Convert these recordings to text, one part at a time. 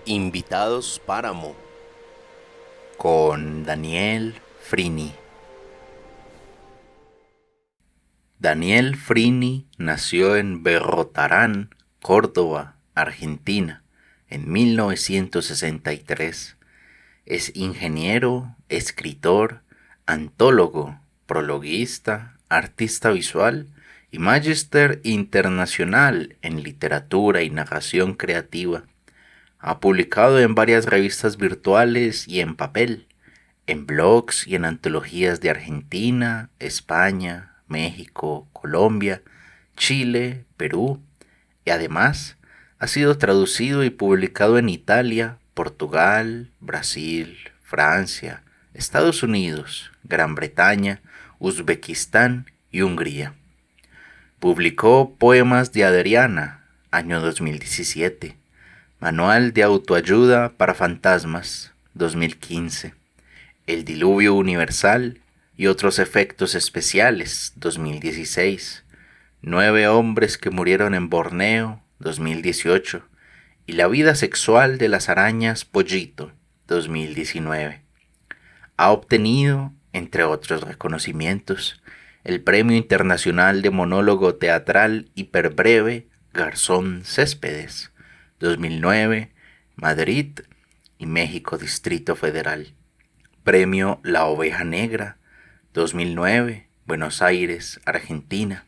Invitados Páramo con Daniel Frini. Daniel Frini nació en Berrotarán, Córdoba, Argentina, en 1963. Es ingeniero, escritor, antólogo, prologuista, artista visual y magíster internacional en literatura y narración creativa. Ha publicado en varias revistas virtuales y en papel, en blogs y en antologías de Argentina, España, México, Colombia, Chile, Perú, y además ha sido traducido y publicado en Italia, Portugal, Brasil, Francia, Estados Unidos, Gran Bretaña, Uzbekistán y Hungría. Publicó Poemas de Adriana, año 2017. Manual de autoayuda para fantasmas, 2015. El diluvio universal y otros efectos especiales, 2016. 9 hombres que murieron en Borneo, 2018. Y la vida sexual de las arañas Pollito, 2019. Ha obtenido, entre otros reconocimientos, el Premio Internacional de Monólogo Teatral Hiperbreve Garzón Céspedes, 2009, Madrid y México Distrito Federal. Premio La Oveja Negra, 2009, Buenos Aires, Argentina.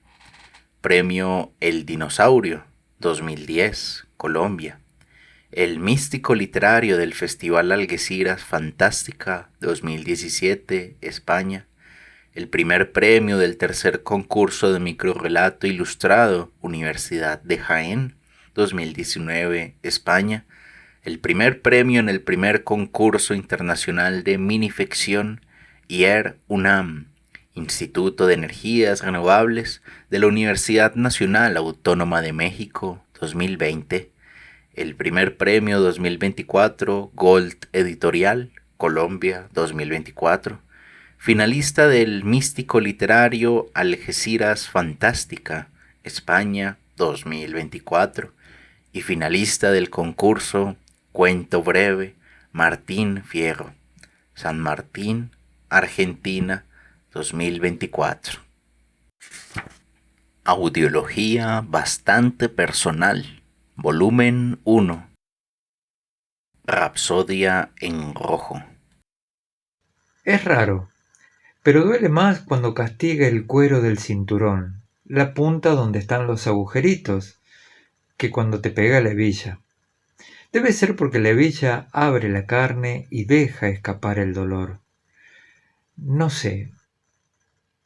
Premio El Dinosaurio, 2010, Colombia. El Místico Literario del Festival Algeciras Fantástica, 2017, España. El primer premio del tercer concurso de microrrelato ilustrado, Universidad de Jaén, 2019, España. El primer premio en el primer concurso internacional de minificción, IER UNAM, Instituto de Energías Renovables de la Universidad Nacional Autónoma de México, 2020. El primer premio 2024, Gold Editorial, Colombia, 2024. Finalista del Místico Literario Algeciras Fantástica, España, 2024. Y finalista del concurso Cuento Breve, Martín Fierro, San Martín, Argentina, 2024. Audiología bastante personal, volumen 1. Rapsodia en rojo. Es raro, pero duele más cuando castiga el cuero del cinturón, la punta donde están los agujeritos, que cuando te pega la hebilla. Debe ser porque la hebilla abre la carne y deja escapar el dolor. No sé,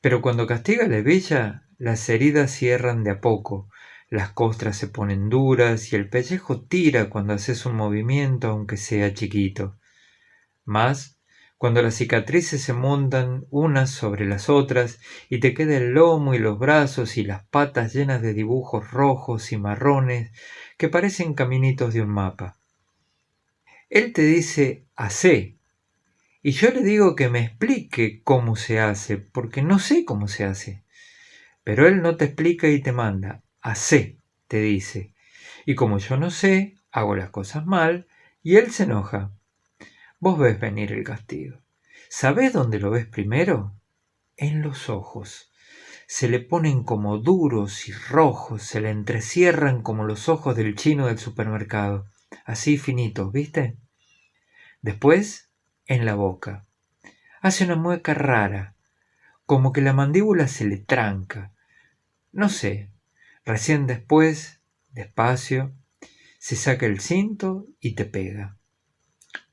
pero cuando castiga la hebilla, las heridas cierran de a poco, las costras se ponen duras y el pellejo tira cuando haces un movimiento aunque sea chiquito. Más cuando las cicatrices se montan unas sobre las otras y te queda el lomo y los brazos y las patas llenas de dibujos rojos y marrones que parecen caminitos de un mapa. Él te dice hacé y yo le digo que me explique cómo se hace porque no sé cómo se hace. Pero él no te explica y te manda hacé, te dice. Y como yo no sé, hago las cosas mal y él se enoja. Vos ves venir el castigo. ¿Sabés dónde lo ves primero? En los ojos. Se le ponen como duros y rojos, se le entrecierran como los ojos del chino del supermercado, así finitos, ¿viste? Después, en la boca. Hace una mueca rara, como que la mandíbula se le tranca. No sé, recién después, despacio, se saca el cinto y te pega.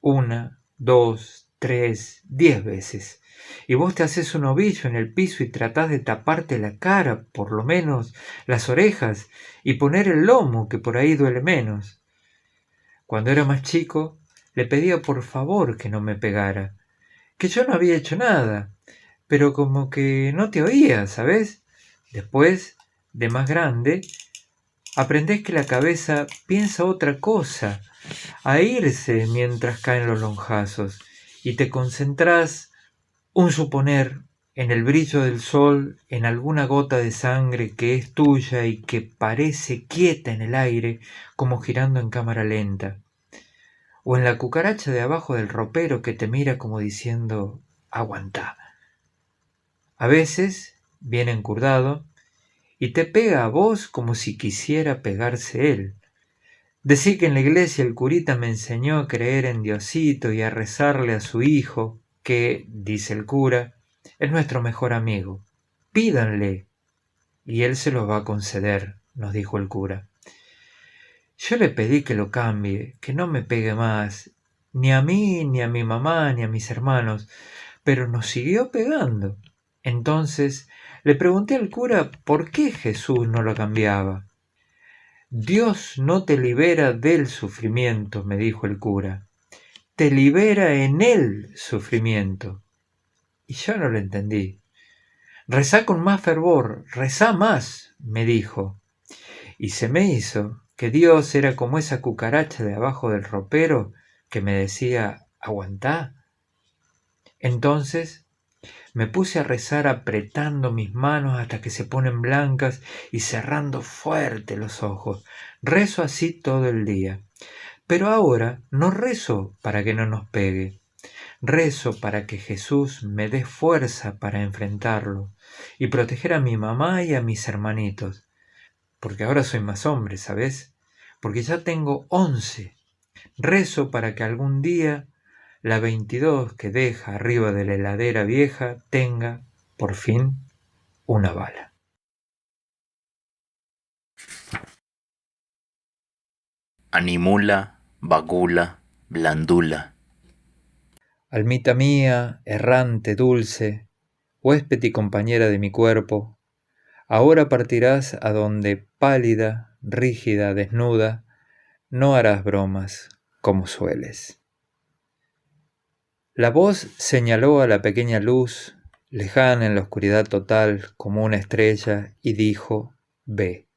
1, 2, 3, 10 veces. Y vos te haces un ovillo en el piso y tratás de taparte la cara, por lo menos las orejas, y poner el lomo, que por ahí duele menos. Cuando era más chico, le pedía por favor que no me pegara, que yo no había hecho nada, pero como que no te oía, ¿sabes? Después, de más grande, aprendés que la cabeza piensa otra cosa, a irse mientras caen los lonjazos, y te concentrás, un suponer, en el brillo del sol, en alguna gota de sangre que es tuya y que parece quieta en el aire, como girando en cámara lenta. o en la cucaracha de abajo del ropero que te mira como diciendo, aguantá. A veces viene encurdado y te pega a vos como si quisiera pegarse él. Decí que en la iglesia el curita me enseñó a creer en Diosito y a rezarle a su hijo, que, dice el cura, es nuestro mejor amigo. Pídanle, y él se los va a conceder, nos dijo el cura. Yo le pedí que lo cambie, que no me pegue más, ni a mí, ni a mi mamá, ni a mis hermanos, pero nos siguió pegando. Entonces le pregunté al cura por qué Jesús no lo cambiaba. Dios no te libera del sufrimiento, me dijo el cura, te libera en el sufrimiento. Y yo no lo entendí. Rezá con más fervor, rezá más, me dijo. Y se me hizo que Dios era como esa cucaracha de abajo del ropero que me decía, aguantá. Entonces me puse a rezar apretando mis manos hasta que se ponen blancas y cerrando fuerte los ojos. Rezo así todo el día. Pero ahora no rezo para que no nos pegue. Rezo para que Jesús me dé fuerza para enfrentarlo y proteger a mi mamá y a mis hermanitos. Porque ahora soy más hombre, ¿sabes? Porque ya tengo 11. Rezo para que algún día la 22 que deja arriba de la heladera vieja tenga, por fin, una bala. Animula, vagula, blandula. Almita mía, errante, dulce, huésped y compañera de mi cuerpo, ahora partirás a donde, pálida, rígida, desnuda, no harás bromas como sueles. La voz señaló a la pequeña luz, lejana en la oscuridad total como una estrella, y dijo, ve.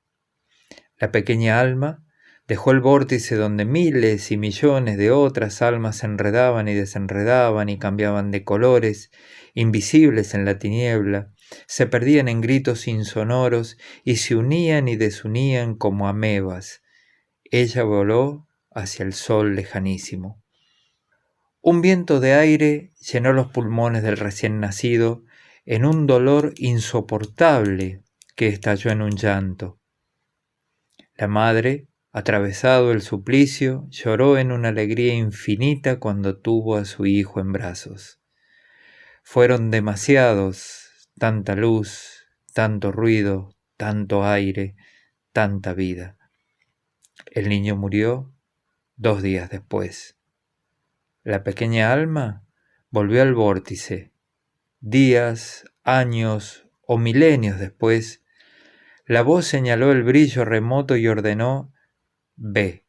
La pequeña alma dejó el vórtice donde miles y millones de otras almas se enredaban y desenredaban y cambiaban de colores, invisibles en la tiniebla, se perdían en gritos insonoros y se unían y desunían como amebas. Ella voló hacia el sol lejanísimo. Un viento de aire llenó los pulmones del recién nacido en un dolor insoportable que estalló en un llanto. La madre, atravesado el suplicio, lloró en una alegría infinita cuando tuvo a su hijo en brazos. Fueron demasiados, tanta luz, tanto ruido, tanto aire, tanta vida. El niño murió 2 días después. La pequeña alma volvió al vórtice. Días, años o milenios después, la voz señaló el brillo remoto y ordenó, ve.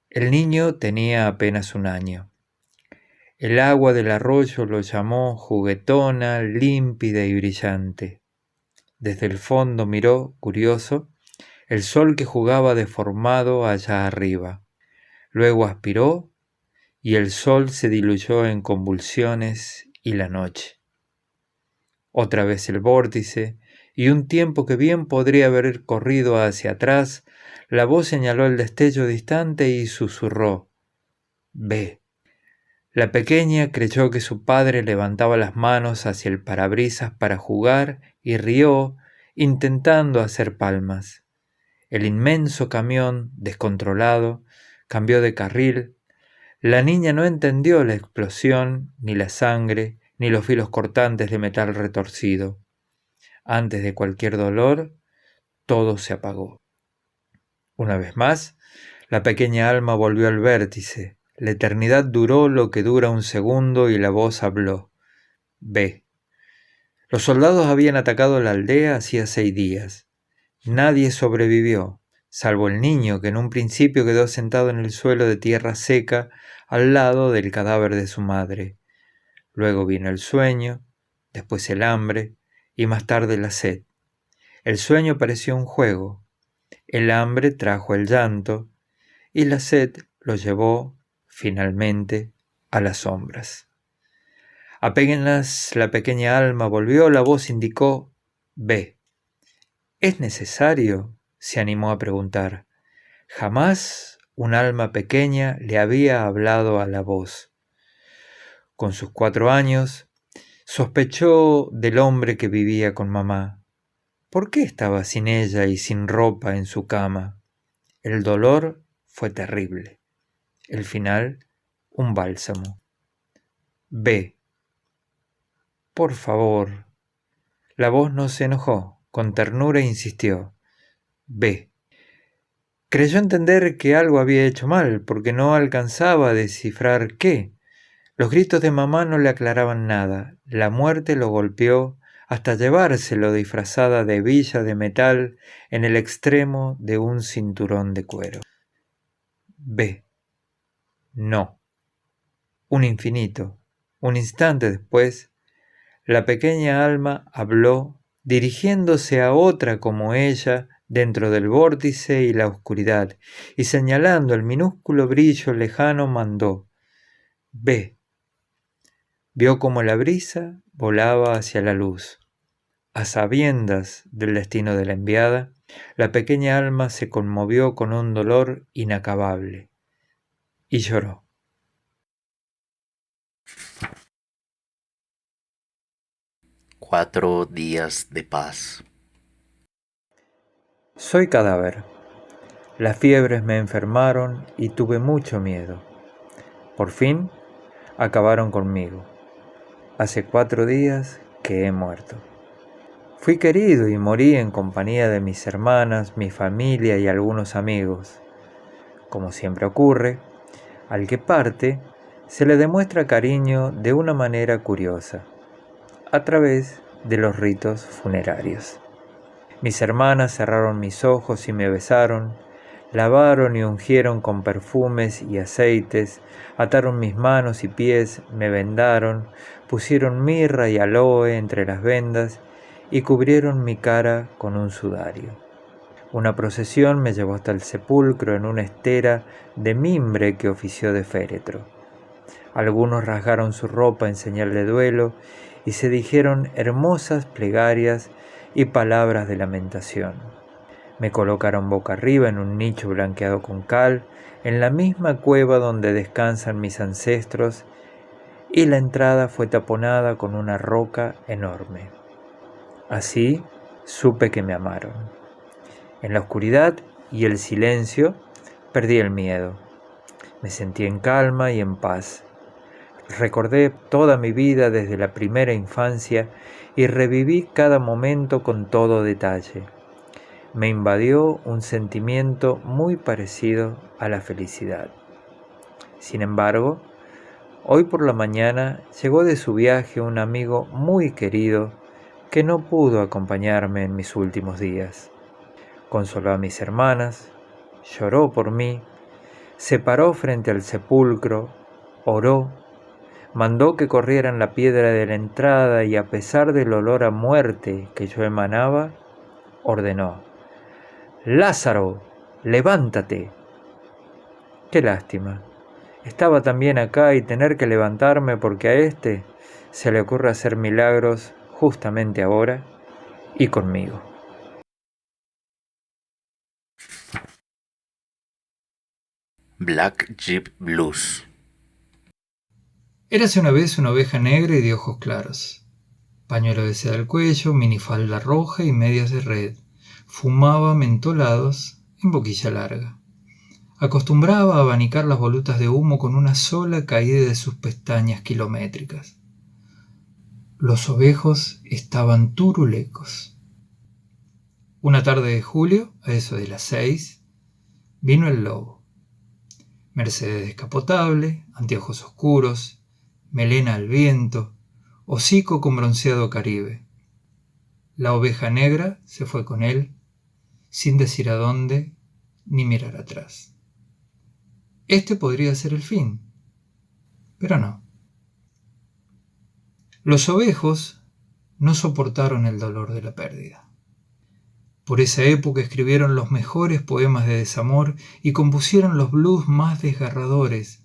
El niño tenía apenas 1 año. El agua del arroyo lo llamó juguetona, límpida y brillante. Desde el fondo miró, curioso, el sol que jugaba deformado allá arriba. Luego aspiró y el sol se diluyó en convulsiones y la noche. Otra vez el vórtice, y un tiempo que bien podría haber corrido hacia atrás, la voz señaló el destello distante y susurró, ve. La pequeña creyó que su padre levantaba las manos hacia el parabrisas para jugar y rió, intentando hacer palmas. El inmenso camión, descontrolado, cambió de carril. La niña no entendió la explosión, ni la sangre, ni los filos cortantes de metal retorcido. Antes de cualquier dolor, todo se apagó. Una vez más, la pequeña alma volvió al vértice. La eternidad duró lo que dura un segundo y la voz habló. Ve. Los soldados habían atacado la aldea hacía 6 días. Nadie sobrevivió, salvo el niño que en un principio quedó sentado en el suelo de tierra seca al lado del cadáver de su madre. Luego vino el sueño, después el hambre y más tarde la sed. El sueño pareció un juego, el hambre trajo el llanto y la sed lo llevó, finalmente, a las sombras. Apenas la pequeña alma volvió, la voz indicó, ve. ¿Es necesario?, se animó a preguntar. Jamás Un alma pequeña le había hablado a la voz. Con sus 4 años, sospechó del hombre que vivía con mamá. ¿Por qué estaba sin ella y sin ropa en su cama? El dolor fue terrible. El final, un bálsamo. Ve. Por favor. La voz no se enojó, con ternura insistió. Ve. Creyó entender que algo había hecho mal, porque no alcanzaba a descifrar qué. Los gritos de mamá no le aclaraban nada. La muerte lo golpeó hasta llevárselo disfrazada de hebilla de metal en el extremo de un cinturón de cuero. Ve. No. Un infinito. Un instante después, la pequeña alma habló, dirigiéndose a otra como ella dentro del vórtice y la oscuridad, y señalando el minúsculo brillo lejano mandó: Ve. Vio como la brisa volaba hacia la luz. A sabiendas del destino de la enviada, la pequeña alma se conmovió con un dolor inacabable y lloró. Cuatro días de paz. Soy cadáver. Las fiebres me enfermaron y tuve mucho miedo. Por fin, acabaron conmigo. Hace 4 días que he muerto. Fui querido y morí en compañía de mis hermanas, mi familia y algunos amigos. Como siempre ocurre, al que parte se le demuestra cariño de una manera curiosa, a través de los ritos funerarios. Mis hermanas cerraron mis ojos y me besaron, lavaron y ungieron con perfumes y aceites, ataron mis manos y pies, me vendaron, pusieron mirra y aloe entre las vendas y cubrieron mi cara con un sudario. Una procesión me llevó hasta el sepulcro en una estera de mimbre que ofició de féretro. Algunos rasgaron su ropa en señal de duelo y se dijeron hermosas plegarias y palabras de lamentación. Me colocaron boca arriba en un nicho blanqueado con cal, en la misma cueva donde descansan mis ancestros, y la entrada fue taponada con una roca enorme. Así supe que me amaron. En la oscuridad y el silencio perdí el miedo. Me sentí en calma y en paz. Recordé toda mi vida desde la primera infancia y reviví cada momento con todo detalle. Me invadió un sentimiento muy parecido a la felicidad. Sin embargo, hoy por la mañana llegó de su viaje un amigo muy querido que no pudo acompañarme en mis últimos días. Consoló a mis hermanas, lloró por mí, se paró frente al sepulcro, oró, mandó que corrieran la piedra de la entrada y a pesar del olor a muerte que yo emanaba, ordenó: «Lázaro, levántate». Qué lástima. Estaba también acá y tener que levantarme porque a este se le ocurre hacer milagros justamente ahora y conmigo. Black Jeep Blues. Érase una vez una oveja negra y de ojos claros. Pañuelo de seda al cuello, minifalda roja y medias de red. Fumaba mentolados en boquilla larga. Acostumbraba a abanicar las volutas de humo con una sola caída de sus pestañas kilométricas. Los ovejos estaban turulecos. Una tarde de julio, a eso de las 6, vino el lobo. Mercedes descapotable, anteojos oscuros, melena al viento, hocico con bronceado caribe. La oveja negra se fue con él, sin decir a dónde ni mirar atrás. Este podría ser el fin, pero no. Los ovejos no soportaron el dolor de la pérdida. Por esa época escribieron los mejores poemas de desamor y compusieron los blues más desgarradores,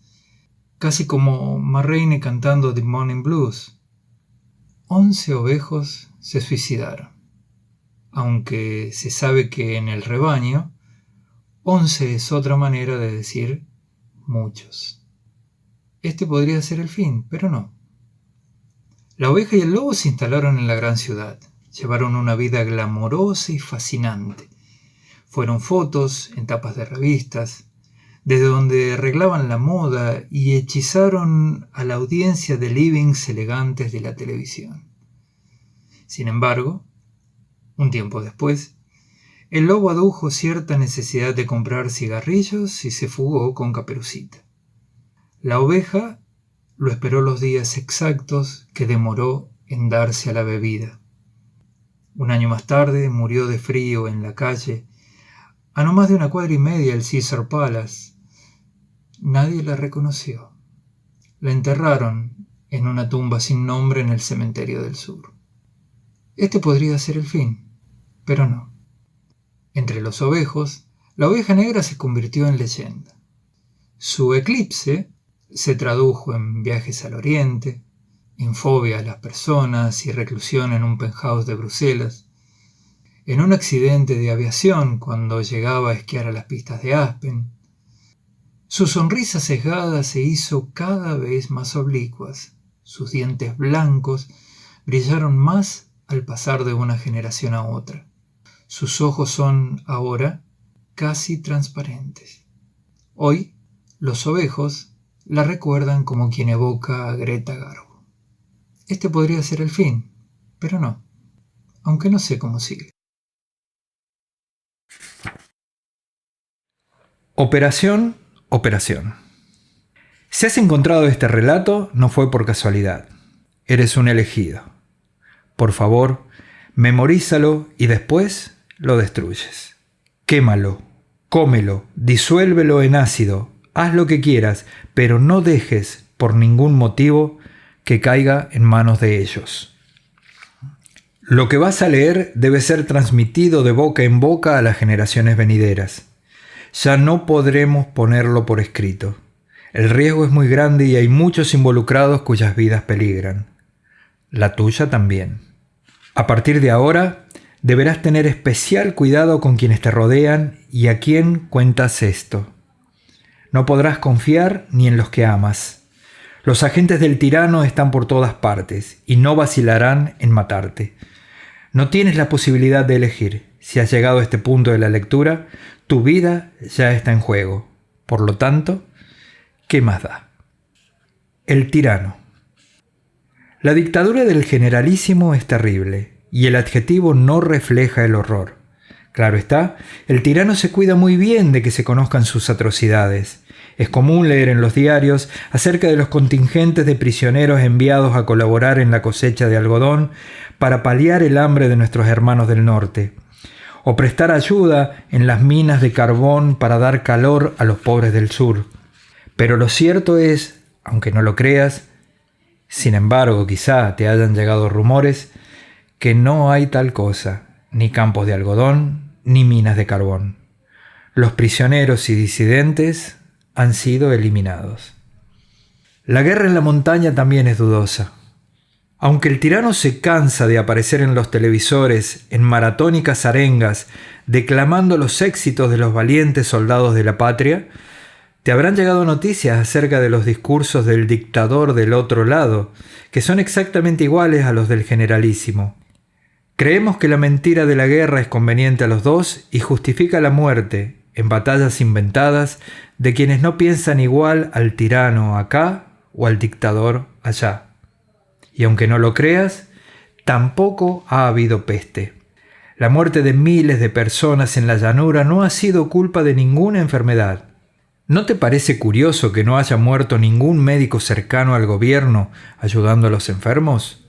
casi como Marraine cantando The Morning Blues. 11 ovejos se suicidaron, aunque se sabe que en el rebaño 11 es otra manera de decir muchos. Este podría ser el fin, pero no. La oveja y el lobo se instalaron en la gran ciudad. Llevaron una vida glamorosa y fascinante. Fueron fotos en tapas de revistas, desde donde arreglaban la moda y hechizaron a la audiencia de livings elegantes de la televisión. Sin embargo, un tiempo después, el lobo adujo cierta necesidad de comprar cigarrillos y se fugó con Caperucita. La oveja lo esperó los días exactos que demoró en darse a la bebida. Un año más tarde murió de frío en la calle, a no más de 1,5 cuadras del Caesar Palace. Nadie la reconoció. La enterraron en una tumba sin nombre en el cementerio del sur. Este podría ser el fin, pero no. Entre los ovejos, la oveja negra se convirtió en leyenda. Su eclipse se tradujo en viajes al oriente, en fobia a las personas y reclusión en un penthouse de Bruselas, en un accidente de aviación cuando llegaba a esquiar a las pistas de Aspen. Su sonrisa sesgada se hizo cada vez más oblicuas. Sus dientes blancos brillaron más al pasar de una generación a otra. Sus ojos son, ahora, casi transparentes. Hoy, los ovejos la recuerdan como quien evoca a Greta Garbo. Este podría ser el fin, pero no, aunque no sé cómo sigue. Operación. Si has encontrado este relato, no fue por casualidad. Eres un elegido. Por favor, memorízalo y después lo destruyes. Quémalo, cómelo, disuélvelo en ácido, haz lo que quieras, pero no dejes por ningún motivo que caiga en manos de ellos. Lo que vas a leer debe ser transmitido de boca en boca a las generaciones venideras. Ya no podremos ponerlo por escrito. El riesgo es muy grande y hay muchos involucrados cuyas vidas peligran. La tuya también. A partir de ahora, deberás tener especial cuidado con quienes te rodean y a quién cuentas esto. No podrás confiar ni en los que amas. Los agentes del tirano están por todas partes y no vacilarán en matarte. No tienes la posibilidad de elegir. Si has llegado a este punto de la lectura, tu vida ya está en juego. Por lo tanto, ¿qué más da? El tirano. La dictadura del generalísimo es terrible, y el adjetivo no refleja el horror. Claro está, el tirano se cuida muy bien de que se conozcan sus atrocidades. Es común leer en los diarios acerca de los contingentes de prisioneros enviados a colaborar en la cosecha de algodón para paliar el hambre de nuestros hermanos del norte, o prestar ayuda en las minas de carbón para dar calor a los pobres del sur. Pero lo cierto es, aunque no lo creas, sin embargo quizá te hayan llegado rumores, que no hay tal cosa, ni campos de algodón, ni minas de carbón. Los prisioneros y disidentes han sido eliminados. La guerra en la montaña también es dudosa. Aunque el tirano se cansa de aparecer en los televisores en maratónicas arengas declamando los éxitos de los valientes soldados de la patria, te habrán llegado noticias acerca de los discursos del dictador del otro lado, que son exactamente iguales a los del generalísimo. Creemos que la mentira de la guerra es conveniente a los dos y justifica la muerte, en batallas inventadas, de quienes no piensan igual al tirano acá o al dictador allá. Y aunque no lo creas, tampoco ha habido peste. La muerte de miles de personas en la llanura no ha sido culpa de ninguna enfermedad. ¿No te parece curioso que no haya muerto ningún médico cercano al gobierno ayudando a los enfermos?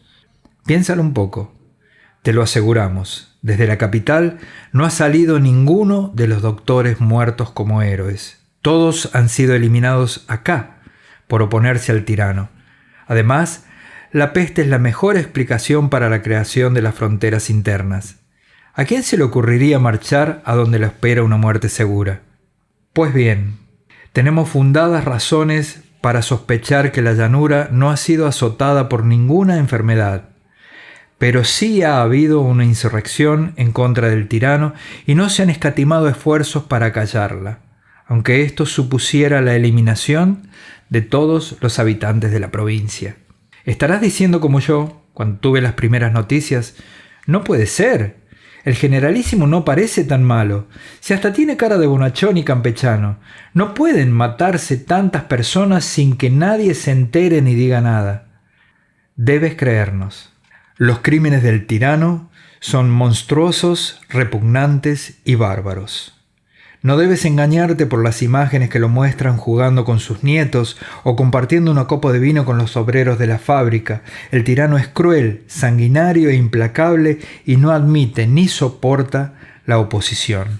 Piénsalo un poco. Te lo aseguramos, desde la capital no ha salido ninguno de los doctores muertos como héroes. Todos han sido eliminados acá por oponerse al tirano. Además, la peste es la mejor explicación para la creación de las fronteras internas. ¿A quién se le ocurriría marchar a donde lo espera una muerte segura? Pues bien, tenemos fundadas razones para sospechar que la llanura no ha sido azotada por ninguna enfermedad. pero sí ha habido una insurrección en contra del tirano y no se han escatimado esfuerzos para callarla, aunque esto supusiera la eliminación de todos los habitantes de la provincia. Estarás diciendo como yo, cuando tuve las primeras noticias, no puede ser, el generalísimo no parece tan malo, si hasta tiene cara de bonachón y campechano, no pueden matarse tantas personas sin que nadie se entere ni diga nada. Debes creernos. Los crímenes del tirano son monstruosos, repugnantes y bárbaros. No debes engañarte por las imágenes que lo muestran jugando con sus nietos o compartiendo una copa de vino con los obreros de la fábrica. El tirano es cruel, sanguinario e implacable y no admite ni soporta la oposición.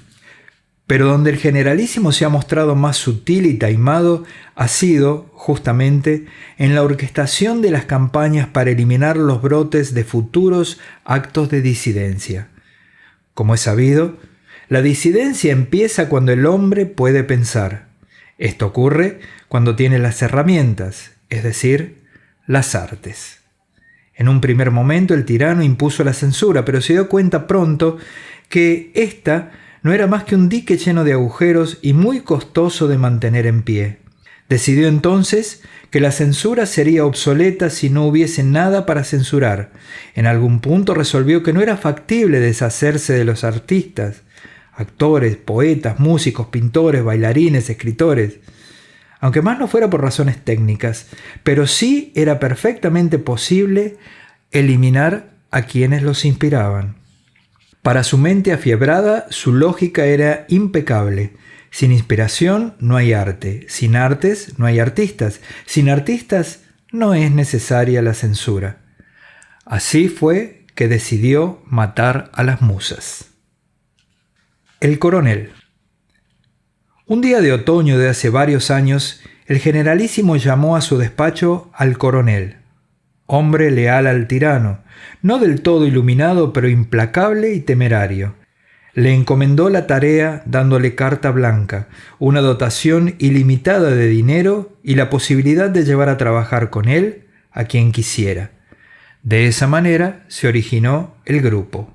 Pero donde el generalísimo se ha mostrado más sutil y taimado ha sido, justamente, en la orquestación de las campañas para eliminar los brotes de futuros actos de disidencia. Como es sabido, la disidencia empieza cuando el hombre puede pensar. Esto ocurre cuando tiene las herramientas, es decir, las artes. En un primer momento el tirano impuso la censura, pero se dio cuenta pronto que ésta no era más que un dique lleno de agujeros y muy costoso de mantener en pie. Decidió entonces que la censura sería obsoleta si no hubiese nada para censurar. En algún punto resolvió que no era factible deshacerse de los artistas, actores, poetas, músicos, pintores, bailarines, escritores, aunque más no fuera por razones técnicas, pero sí era perfectamente posible eliminar a quienes los inspiraban. Para su mente afiebrada, su lógica era impecable. Sin inspiración no hay arte, sin artes no hay artistas, sin artistas no es necesaria la censura. Así fue que decidió matar a las musas. El coronel. Un día de otoño de hace varios años, el generalísimo llamó a su despacho al coronel, hombre leal al tirano, no del todo iluminado, pero implacable y temerario. Le encomendó la tarea dándole carta blanca, una dotación ilimitada de dinero y la posibilidad de llevar a trabajar con él a quien quisiera. De esa manera se originó el grupo.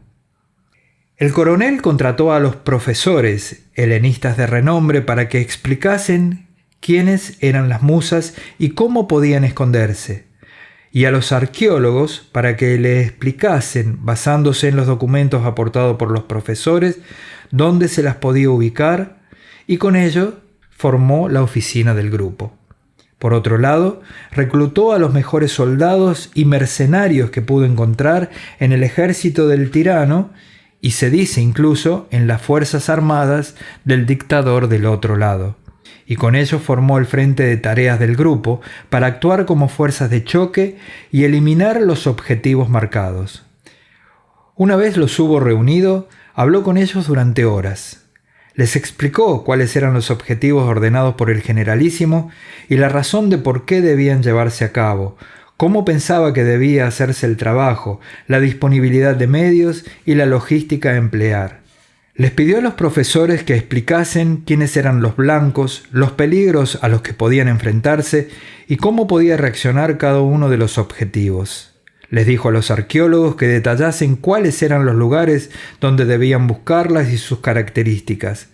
El coronel contrató a los profesores helenistas de renombre para que explicasen quiénes eran las musas y cómo podían esconderse, y a los arqueólogos para que le explicasen, basándose en los documentos aportados por los profesores, dónde se las podía ubicar, y con ello formó la oficina del grupo. Por otro lado, reclutó a los mejores soldados y mercenarios que pudo encontrar en el ejército del tirano, y se dice incluso en las fuerzas armadas del dictador del otro lado. Y con ello formó el frente de tareas del grupo para actuar como fuerzas de choque y eliminar los objetivos marcados. Una vez los hubo reunido, habló con ellos durante horas. Les explicó cuáles eran los objetivos ordenados por el generalísimo y la razón de por qué debían llevarse a cabo, cómo pensaba que debía hacerse el trabajo, la disponibilidad de medios y la logística a emplear. Les pidió a los profesores que explicasen quiénes eran los blancos, los peligros a los que podían enfrentarse y cómo podía reaccionar cada uno de los objetivos. Les dijo a los arqueólogos que detallasen cuáles eran los lugares donde debían buscarlas y sus características.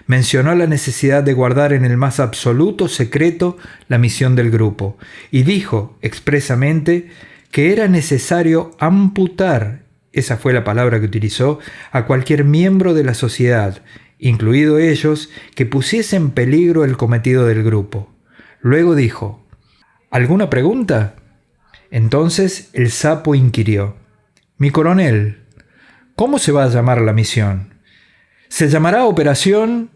Mencionó la necesidad de guardar en el más absoluto secreto la misión del grupo y dijo expresamente que era necesario amputar, esa fue la palabra que utilizó, a cualquier miembro de la sociedad, incluido ellos, que pusiese en peligro el cometido del grupo. Luego dijo: ¿alguna pregunta? Entonces el sapo inquirió: mi coronel, ¿cómo se va a llamar la misión? ¿Se llamará Operación?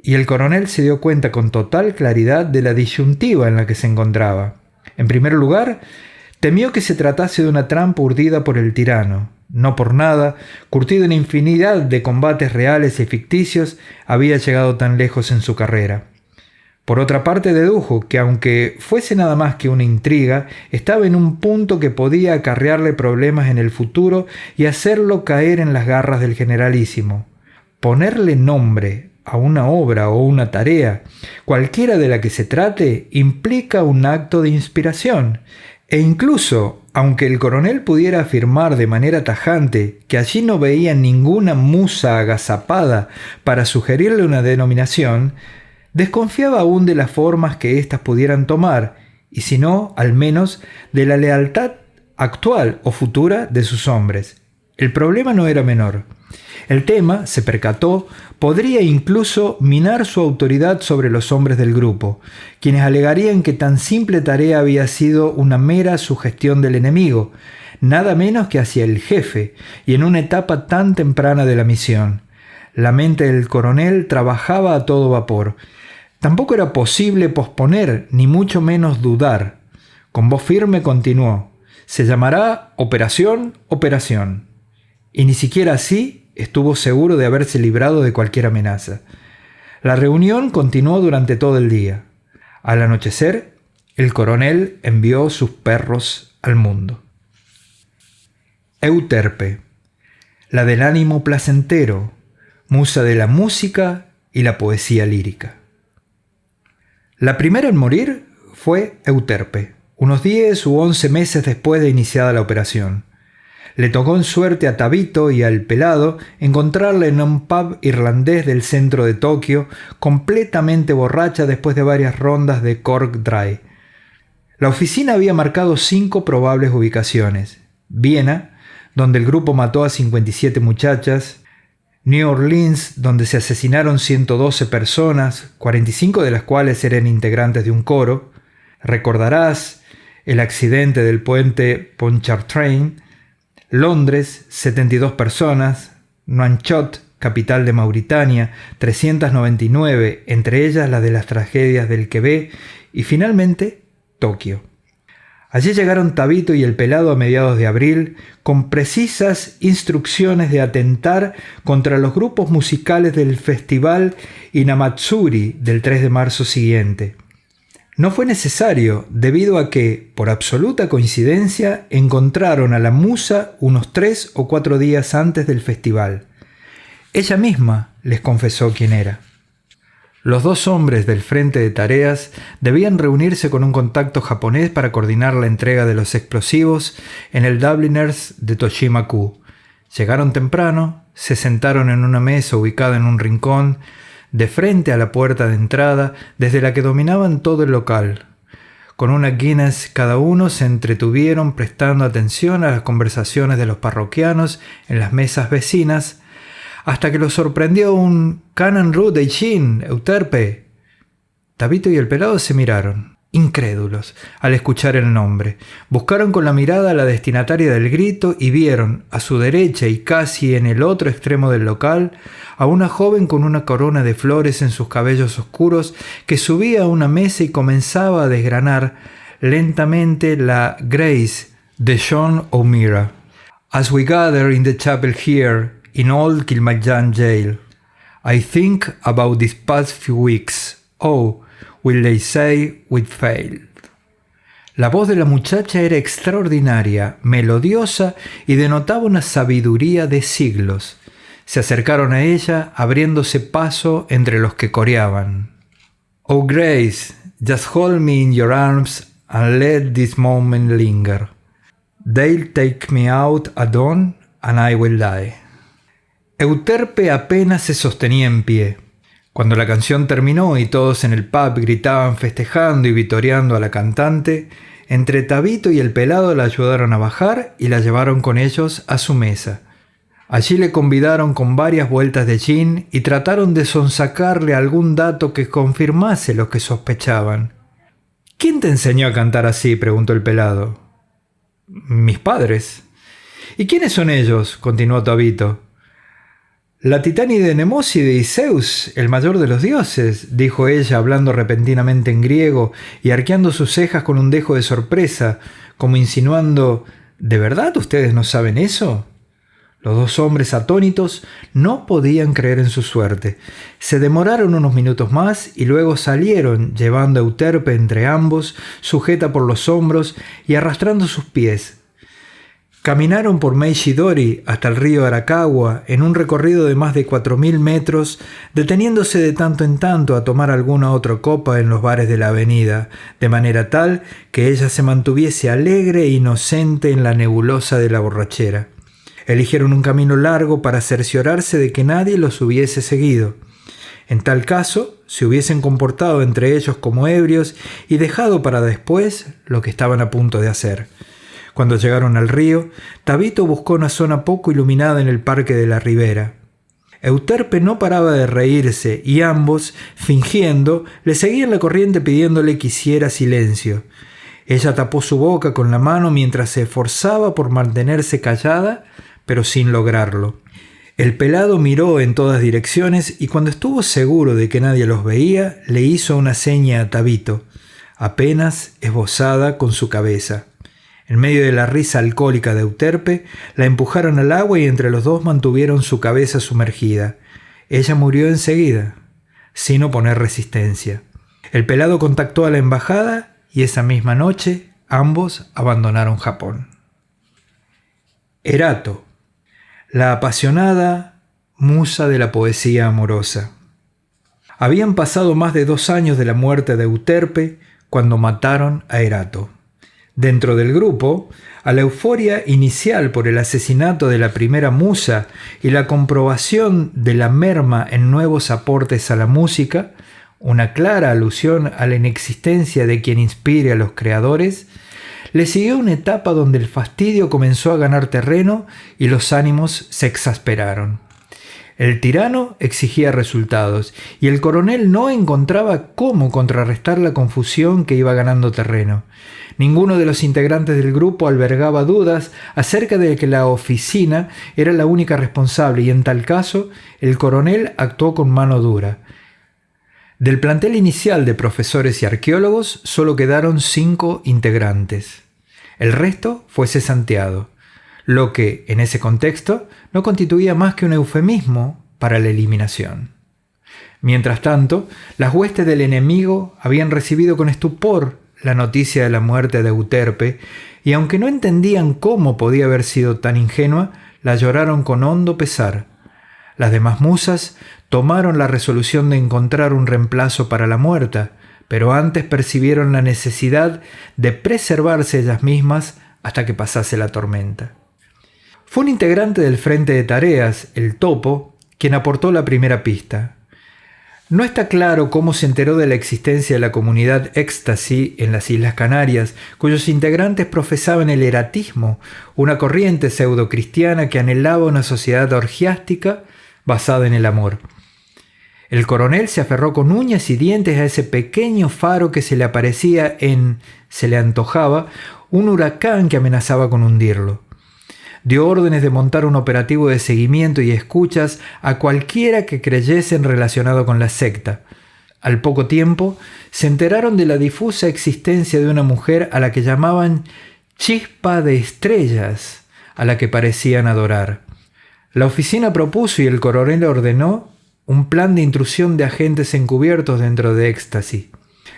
Y el coronel se dio cuenta con total claridad de la disyuntiva en la que se encontraba. En primer lugar, temió que se tratase de una trampa urdida por el tirano. No por nada, curtido en infinidad de combates reales y ficticios, había llegado tan lejos en su carrera. Por otra parte, dedujo que aunque fuese nada más que una intriga, estaba en un punto que podía acarrearle problemas en el futuro y hacerlo caer en las garras del generalísimo. Ponerle nombre a una obra o una tarea, cualquiera de la que se trate, implica un acto de inspiración, e incluso, aunque el coronel pudiera afirmar de manera tajante que allí no veía ninguna musa agazapada para sugerirle una denominación, desconfiaba aún de las formas que éstas pudieran tomar, y si no, al menos, de la lealtad actual o futura de sus hombres. El problema no era menor. El tema, se percató, podría incluso minar su autoridad sobre los hombres del grupo, quienes alegarían que tan simple tarea había sido una mera sugestión del enemigo, nada menos que hacia el jefe, y en una etapa tan temprana de la misión. La mente del coronel trabajaba a todo vapor. Tampoco era posible posponer, ni mucho menos dudar. Con voz firme continuó: se llamará Operación. Y ni siquiera así estuvo seguro de haberse librado de cualquier amenaza. La reunión continuó durante todo el día. Al anochecer, el coronel envió sus perros al mundo. Euterpe, la del ánimo placentero, musa de la música y la poesía lírica. La primera en morir fue Euterpe, unos 10 u 11 meses después de iniciada la operación. Le tocó en suerte a Tabito y al pelado encontrarla en un pub irlandés del centro de Tokio, completamente borracha después de varias rondas de cork dry. La oficina había marcado 5 probables ubicaciones: Viena, donde el grupo mató a 57 muchachas; New Orleans, donde se asesinaron 112 personas, 45 de las cuales eran integrantes de un coro; recordarás el accidente del puente Pontchartrain; Londres, 72 personas; Nouakchott, capital de Mauritania, 399, entre ellas las de las tragedias del Quebec; y finalmente Tokio. Allí llegaron Tabito y el pelado a mediados de abril, con precisas instrucciones de atentar contra los grupos musicales del festival Inamatsuri del 3 de marzo siguiente. No fue necesario, debido a que, por absoluta coincidencia, encontraron a la musa unos 3 o 4 días antes del festival. Ella misma les confesó quién era. Los 2 hombres del frente de tareas debían reunirse con un contacto japonés para coordinar la entrega de los explosivos en el Dubliners de Toshima-ku. Llegaron temprano, se sentaron en una mesa ubicada en un rincón, de frente a la puerta de entrada, desde la que dominaban todo el local. Con una Guinness cada uno se entretuvieron prestando atención a las conversaciones de los parroquianos en las mesas vecinas, hasta que los sorprendió un «Canon Ru de Shin, Euterpe». Tabito y el pelado se miraron, incrédulos, al escuchar el nombre. Buscaron con la mirada a la destinataria del grito y vieron, a su derecha y casi en el otro extremo del local, a una joven con una corona de flores en sus cabellos oscuros que subía a una mesa y comenzaba a desgranar lentamente la Grace de John O'Meara. As we gather in the chapel here in old Kilmainham jail, I think about these past few weeks. Oh, will they say we failed? La voz de la muchacha era extraordinaria, melodiosa y denotaba una sabiduría de siglos. Se acercaron a ella, abriéndose paso entre los que coreaban. Oh Grace, just hold me in your arms and let this moment linger. They'll take me out at dawn and I will die. Euterpe apenas se sostenía en pie. Cuando la canción terminó y todos en el pub gritaban festejando y vitoreando a la cantante, entre Tabito y el pelado la ayudaron a bajar y la llevaron con ellos a su mesa. Allí le convidaron con varias vueltas de gin y trataron de sonsacarle algún dato que confirmase lo que sospechaban. «¿Quién te enseñó a cantar así?», preguntó el pelado. «Mis padres». «¿Y quiénes son ellos?», continuó Tabito. «La titánide Nemóside y Zeus, el mayor de los dioses», dijo ella hablando repentinamente en griego y arqueando sus cejas con un dejo de sorpresa, como insinuando: «¿De verdad ustedes no saben eso?». Los 2 hombres atónitos no podían creer en su suerte. Se demoraron unos minutos más y luego salieron, llevando a Euterpe entre ambos, sujeta por los hombros y arrastrando sus pies. Caminaron por Meishidori hasta el río Arakawa en un recorrido de más de 4.000 metros, deteniéndose de tanto en tanto a tomar alguna otra copa en los bares de la avenida, de manera tal que ella se mantuviese alegre e inocente en la nebulosa de la borrachera. Eligieron un camino largo para cerciorarse de que nadie los hubiese seguido. En tal caso, se hubiesen comportado entre ellos como ebrios y dejado para después lo que estaban a punto de hacer. Cuando llegaron al río, Tabito buscó una zona poco iluminada en el parque de la ribera. Euterpe no paraba de reírse y ambos, fingiendo, le seguían la corriente pidiéndole que hiciera silencio. Ella tapó su boca con la mano mientras se esforzaba por mantenerse callada, pero sin lograrlo. El pelado miró en todas direcciones y cuando estuvo seguro de que nadie los veía, le hizo una seña a Tabito, apenas esbozada con su cabeza. En medio de la risa alcohólica de Euterpe, la empujaron al agua y entre los dos mantuvieron su cabeza sumergida. Ella murió enseguida, sin oponer resistencia. El pelado contactó a la embajada y esa misma noche ambos abandonaron Japón. Erato, la apasionada musa de la poesía amorosa. Habían pasado más de 2 años de la muerte de Euterpe cuando mataron a Erato. Dentro del grupo, a la euforia inicial por el asesinato de la primera musa y la comprobación de la merma en nuevos aportes a la música, una clara alusión a la inexistencia de quien inspire a los creadores, le siguió una etapa donde el fastidio comenzó a ganar terreno y los ánimos se exasperaron. El tirano exigía resultados y el coronel no encontraba cómo contrarrestar la confusión que iba ganando terreno. Ninguno de los integrantes del grupo albergaba dudas acerca de que la oficina era la única responsable y en tal caso el coronel actuó con mano dura. Del plantel inicial de profesores y arqueólogos solo quedaron 5 integrantes. El resto fue cesanteado, lo que, en ese contexto, no constituía más que un eufemismo para la eliminación. Mientras tanto, las huestes del enemigo habían recibido con estupor la noticia de la muerte de Euterpe, y aunque no entendían cómo podía haber sido tan ingenua, la lloraron con hondo pesar. Las demás musas tomaron la resolución de encontrar un reemplazo para la muerta, pero antes percibieron la necesidad de preservarse ellas mismas hasta que pasase la tormenta. Fue un integrante del Frente de Tareas, el Topo, quien aportó la primera pista. No está claro cómo se enteró de la existencia de la comunidad Éxtasy en las Islas Canarias, cuyos integrantes profesaban el eratismo, una corriente pseudo-cristiana que anhelaba una sociedad orgiástica basada en el amor. El coronel se aferró con uñas y dientes a ese pequeño faro que se le aparecía se le antojaba, un huracán que amenazaba con hundirlo. Dio órdenes de montar un operativo de seguimiento y escuchas a cualquiera que creyesen relacionado con la secta. Al poco tiempo, se enteraron de la difusa existencia de una mujer a la que llamaban Chispa de Estrellas, a la que parecían adorar. La oficina propuso y el coronel ordenó un plan de intrusión de agentes encubiertos dentro de Éxtasy.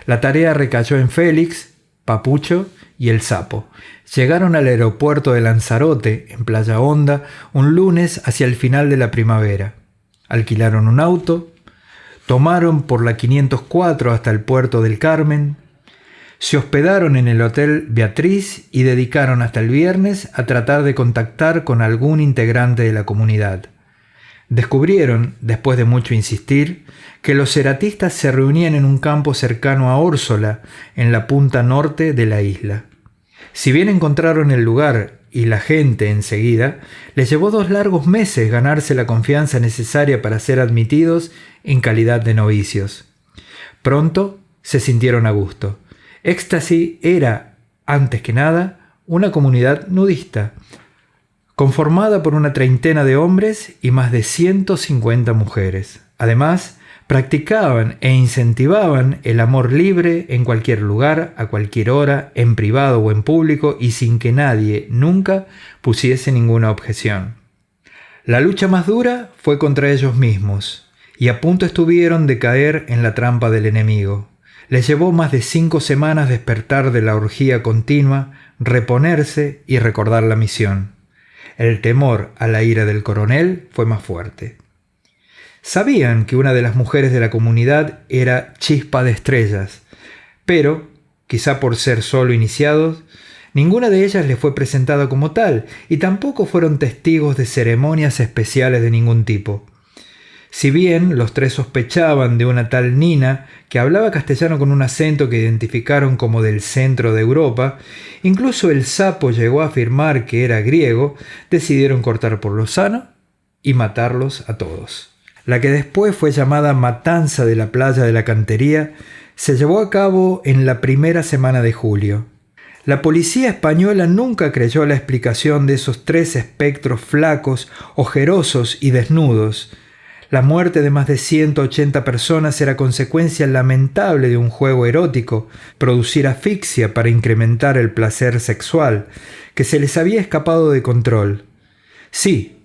La tarea recayó en Félix, Papucho y el Sapo. Llegaron al aeropuerto de Lanzarote, en Playa Honda, un lunes hacia el final de la primavera. Alquilaron un auto, tomaron por la 504 hasta el puerto del Carmen, se hospedaron en el Hotel Beatriz y dedicaron hasta el viernes a tratar de contactar con algún integrante de la comunidad. Descubrieron, después de mucho insistir, que los ceratistas se reunían en un campo cercano a Órsola, en la punta norte de la isla. Si bien encontraron el lugar y la gente enseguida, les llevó 2 largos meses ganarse la confianza necesaria para ser admitidos en calidad de novicios. Pronto se sintieron a gusto. Éxtasy era, antes que nada, una comunidad nudista, conformada por una treintena de hombres y más de 150 mujeres. Además, practicaban e incentivaban el amor libre en cualquier lugar, a cualquier hora, en privado o en público y sin que nadie nunca pusiese ninguna objeción. La lucha más dura fue contra ellos mismos y a punto estuvieron de caer en la trampa del enemigo. Les llevó más de 5 semanas despertar de la orgía continua, reponerse y recordar la misión. El temor a la ira del coronel fue más fuerte. Sabían que una de las mujeres de la comunidad era Chispa de Estrellas, pero, quizá por ser solo iniciados, ninguna de ellas les fue presentada como tal y tampoco fueron testigos de ceremonias especiales de ningún tipo. Si bien los tres sospechaban de una tal Nina que hablaba castellano con un acento que identificaron como del centro de Europa, incluso el sapo llegó a afirmar que era griego, decidieron cortar por lo sano y matarlos a todos. La que después fue llamada Matanza de la Playa de la Cantería se llevó a cabo en la primera semana de julio. La policía española nunca creyó la explicación de esos tres espectros flacos, ojerosos y desnudos. La muerte de más de 180 personas era consecuencia lamentable de un juego erótico, producir asfixia para incrementar el placer sexual, que se les había escapado de control. Sí,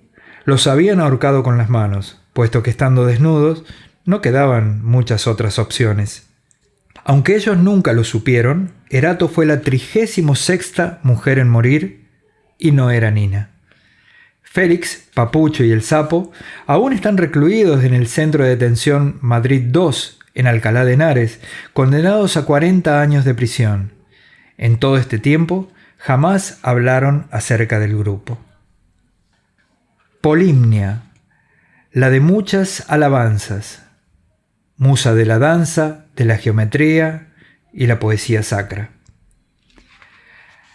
los habían ahorcado con las manos, puesto que estando desnudos no quedaban muchas otras opciones. Aunque ellos nunca lo supieron, Erato fue la 36ª mujer en morir y no era Nina. Félix, Papucho y el Sapo aún están recluidos en el centro de detención Madrid II, en Alcalá de Henares, condenados a 40 años de prisión. En todo este tiempo, jamás hablaron acerca del grupo. Polimnia, la de muchas alabanzas, musa de la danza, de la geometría y la poesía sacra.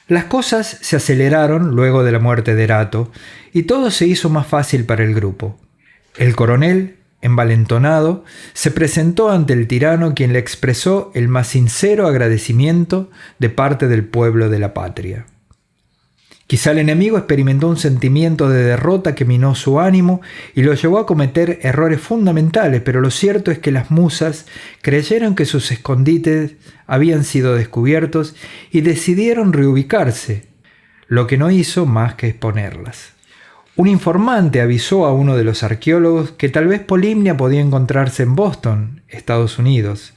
Las cosas se aceleraron luego de la muerte de Erato y todo se hizo más fácil para el grupo. El coronel, envalentonado, se presentó ante el tirano, quien le expresó el más sincero agradecimiento de parte del pueblo de la patria. Quizá el enemigo experimentó un sentimiento de derrota que minó su ánimo y lo llevó a cometer errores fundamentales, pero lo cierto es que las musas creyeron que sus escondites habían sido descubiertos y decidieron reubicarse, lo que no hizo más que exponerlas. Un informante avisó a uno de los arqueólogos que tal vez Polimnia podía encontrarse en Boston, Estados Unidos.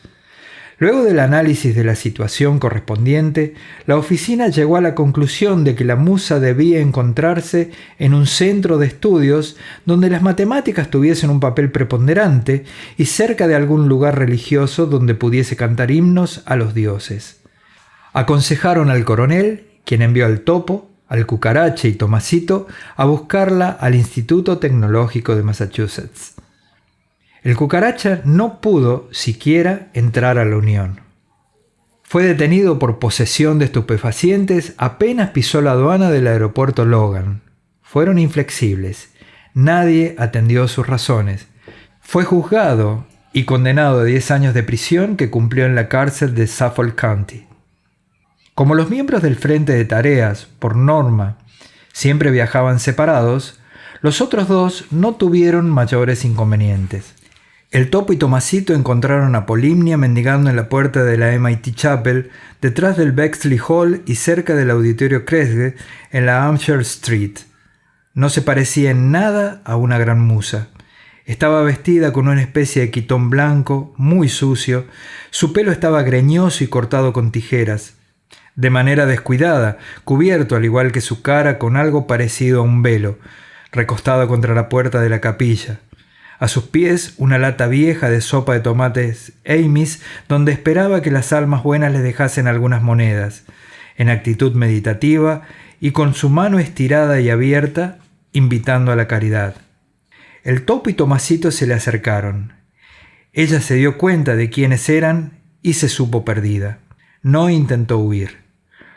Luego del análisis de la situación correspondiente, la oficina llegó a la conclusión de que la musa debía encontrarse en un centro de estudios donde las matemáticas tuviesen un papel preponderante y cerca de algún lugar religioso donde pudiese cantar himnos a los dioses. Aconsejaron al coronel, quien envió al Topo, al Cucaracha y Tomasito a buscarla al Instituto Tecnológico de Massachusetts. El Cucaracha no pudo siquiera entrar a la Unión. Fue detenido por posesión de estupefacientes apenas pisó la aduana del aeropuerto Logan. Fueron inflexibles. Nadie atendió sus razones. Fue juzgado y condenado a 10 años de prisión que cumplió en la cárcel de Suffolk County. Como los miembros del Frente de Tareas, por norma, siempre viajaban separados, los otros dos no tuvieron mayores inconvenientes. El Topo y Tomasito encontraron a Polimnia mendigando en la puerta de la MIT Chapel, detrás del Bexley Hall y cerca del Auditorio Kresge en la Hampshire Street. No se parecía en nada a una gran musa. Estaba vestida con una especie de quitón blanco, muy sucio. Su pelo estaba greñoso y cortado con tijeras, de manera descuidada, cubierto al igual que su cara con algo parecido a un velo, recostado contra la puerta de la capilla. A sus pies una lata vieja de sopa de tomates Amy's, donde esperaba que las almas buenas les dejasen algunas monedas, en actitud meditativa y con su mano estirada y abierta, invitando a la caridad. El Topo y Tomasito se le acercaron. Ella se dio cuenta de quiénes eran y se supo perdida. No intentó huir.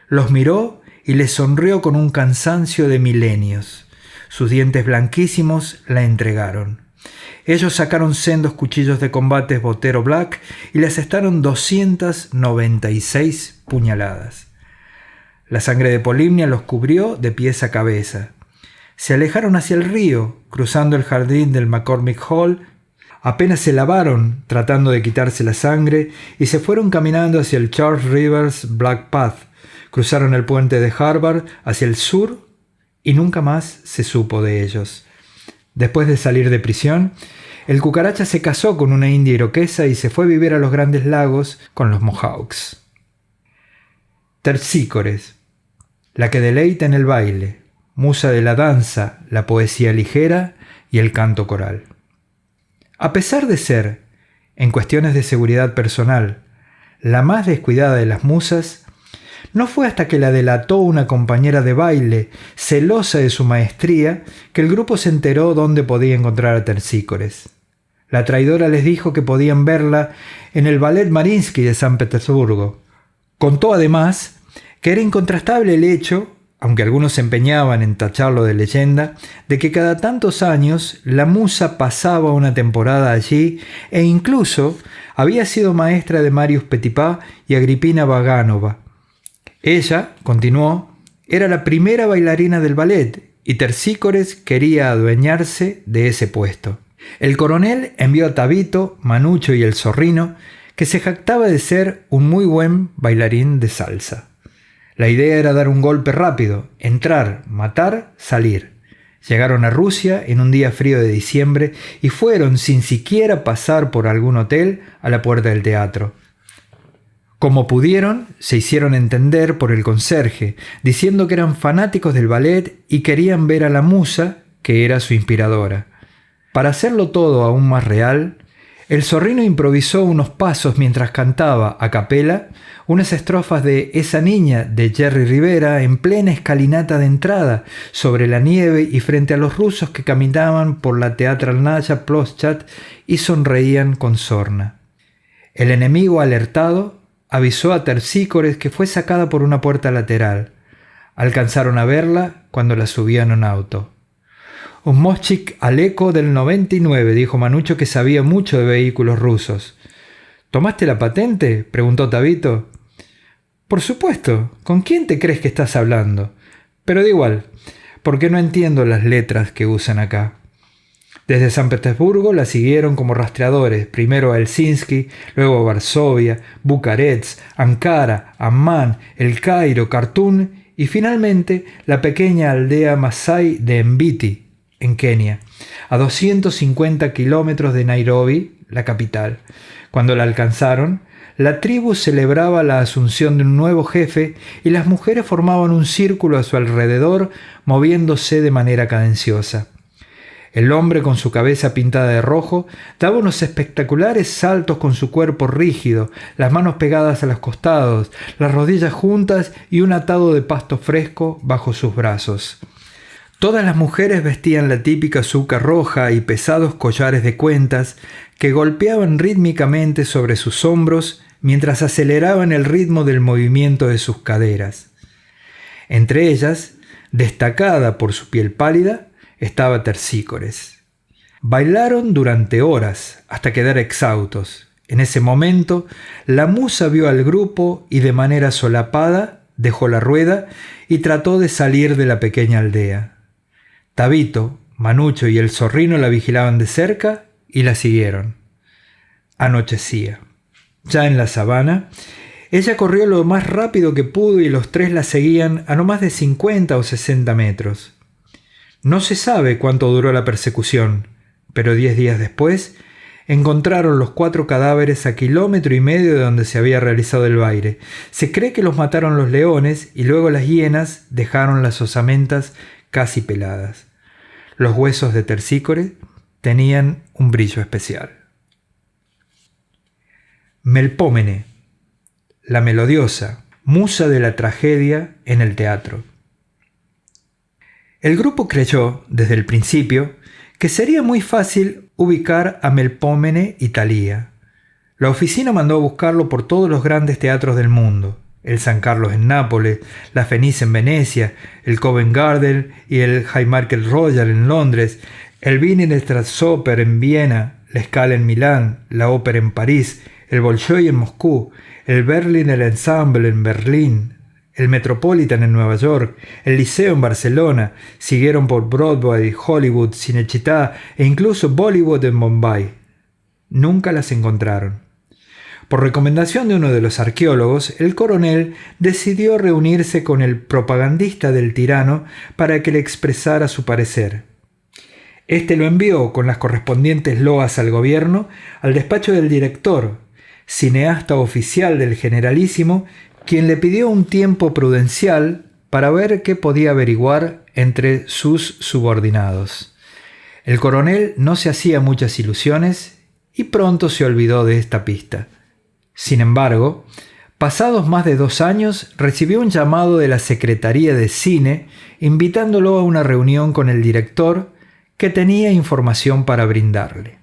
Los miró y les sonrió con un cansancio de milenios. Sus dientes blanquísimos la entregaron. Ellos sacaron sendos cuchillos de combate Botero Black y le asestaron 296 puñaladas. La sangre de Polimnia los cubrió de pies a cabeza. Se alejaron hacia el río, cruzando el jardín del McCormick Hall. Apenas se lavaron, tratando de quitarse la sangre, y se fueron caminando hacia el Charles Rivers Black Path. Cruzaron el puente de Harvard hacia el sur y nunca más se supo de ellos. Después de salir de prisión, el Cucaracha se casó con una india iroquesa y se fue a vivir a los Grandes Lagos con los Mohawks. Terpsícores. la que deleita en el baile, musa de la danza, la poesía ligera y el canto coral. A pesar de ser, en cuestiones de seguridad personal, la más descuidada de las musas, no fue hasta que la delató una compañera de baile, celosa de su maestría, que el grupo se enteró dónde podía encontrar a Terpsícoras. La traidora les dijo que podían verla en el Ballet Mariinsky de San Petersburgo. Contó además que era incontrastable el hecho, aunque algunos se empeñaban en tacharlo de leyenda, de que cada tantos años la musa pasaba una temporada allí e incluso había sido maestra de Marius Petipa y Agripina Vaganova. Ella, continuó, era la primera bailarina del ballet y Terpsícoras quería adueñarse de ese puesto. El coronel envió a Tabito, Manucho y el Zorrino, que se jactaba de ser un muy buen bailarín de salsa. La idea era dar un golpe rápido, entrar, matar, salir. Llegaron a Rusia en un día frío de diciembre y fueron, sin siquiera pasar por algún hotel, a la puerta del teatro. Como pudieron, se hicieron entender por el conserje, diciendo que eran fanáticos del ballet y querían ver a la musa, que era su inspiradora. Para hacerlo todo aún más real, el Zorrino improvisó unos pasos mientras cantaba a capela unas estrofas de Esa niña de Jerry Rivera en plena escalinata de entrada, sobre la nieve y frente a los rusos que caminaban por la Teatralnaya Ploshchad y sonreían con sorna. El enemigo alertado avisó a Terpsícoras que fue sacada por una puerta lateral. Alcanzaron a verla cuando la subían a un auto. Un Moschik Aleco del 99, dijo Manucho, que sabía mucho de vehículos rusos. ¿Tomaste la patente?, preguntó Tabito. Por supuesto, ¿con quién te crees que estás hablando? Pero da igual, porque no entiendo las letras que usan acá. Desde San Petersburgo la siguieron como rastreadores, primero a Helsinki, luego a Varsovia, Bucarest, Ankara, Ammán, El Cairo, Khartoum y finalmente la pequeña aldea Masai de Mbiti, en Kenia, a 250 kilómetros de Nairobi, la capital. Cuando la alcanzaron, la tribu celebraba la asunción de un nuevo jefe y las mujeres formaban un círculo a su alrededor, moviéndose de manera cadenciosa. El hombre, con su cabeza pintada de rojo, daba unos espectaculares saltos con su cuerpo rígido, las manos pegadas a los costados, las rodillas juntas y un atado de pasto fresco bajo sus brazos. Todas las mujeres vestían la típica zuca roja y pesados collares de cuentas que golpeaban rítmicamente sobre sus hombros mientras aceleraban el ritmo del movimiento de sus caderas. Entre ellas, destacada por su piel pálida, estaba Terpsícoras. Bailaron durante horas hasta quedar exhaustos. En ese momento, la musa vio al grupo y de manera solapada dejó la rueda y trató de salir de la pequeña aldea. Tabito, Manucho y el Zorrino la vigilaban de cerca y la siguieron. Anochecía. Ya en la sabana, ella corrió lo más rápido que pudo y los tres la seguían a no más de 50 o 60 metros. No se sabe cuánto duró la persecución, pero 10 días después encontraron los 4 cadáveres a 1,5 kilómetros de donde se había realizado el baile. Se cree que los mataron los leones y luego las hienas dejaron las osamentas casi peladas. Los huesos de Terpsícoras tenían un brillo especial. Melpómene, la melodiosa, musa de la tragedia en el teatro. El grupo creyó, desde el principio, que sería muy fácil ubicar a Melpómene y Thalía. La oficina mandó a buscarlo por todos los grandes teatros del mundo: el San Carlos en Nápoles, la Fenice en Venecia, el Covent Garden y el Haymarket Royal en Londres, el Wiener Staatsoper en Viena, la Scala en Milán, la Ópera en París, el Bolshoi en Moscú, el Berliner Ensemble en Berlín, el Metropolitan en Nueva York, el Liceo en Barcelona. Siguieron por Broadway, Hollywood, Cinecittà e incluso Bollywood en Bombay. Nunca las encontraron. Por recomendación de uno de los arqueólogos, el coronel decidió reunirse con el propagandista del tirano para que le expresara su parecer. Este lo envió con las correspondientes loas al gobierno al despacho del director, cineasta oficial del generalísimo, quien le pidió un tiempo prudencial para ver qué podía averiguar entre sus subordinados. El coronel no se hacía muchas ilusiones y pronto se olvidó de esta pista. Sin embargo, pasados más de 2 años, recibió un llamado de la Secretaría de Cine invitándolo a una reunión con el director, que tenía información para brindarle.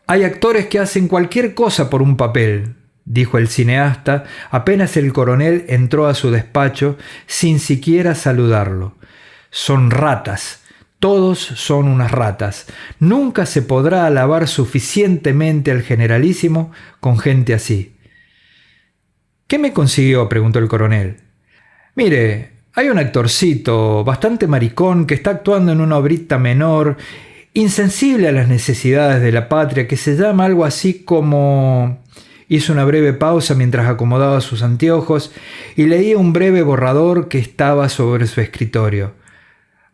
«Hay actores que hacen cualquier cosa por un papel», dijo el cineasta apenas el coronel entró a su despacho sin siquiera saludarlo. «Son ratas. Todos son unas ratas. Nunca se podrá alabar suficientemente al generalísimo con gente así». «¿Qué me consiguió?», preguntó el coronel. «Mire, hay un actorcito bastante maricón que está actuando en una obrita menor, insensible a las necesidades de la patria, que se llama algo así como...». Hizo una breve pausa mientras acomodaba sus anteojos y leía un breve borrador que estaba sobre su escritorio.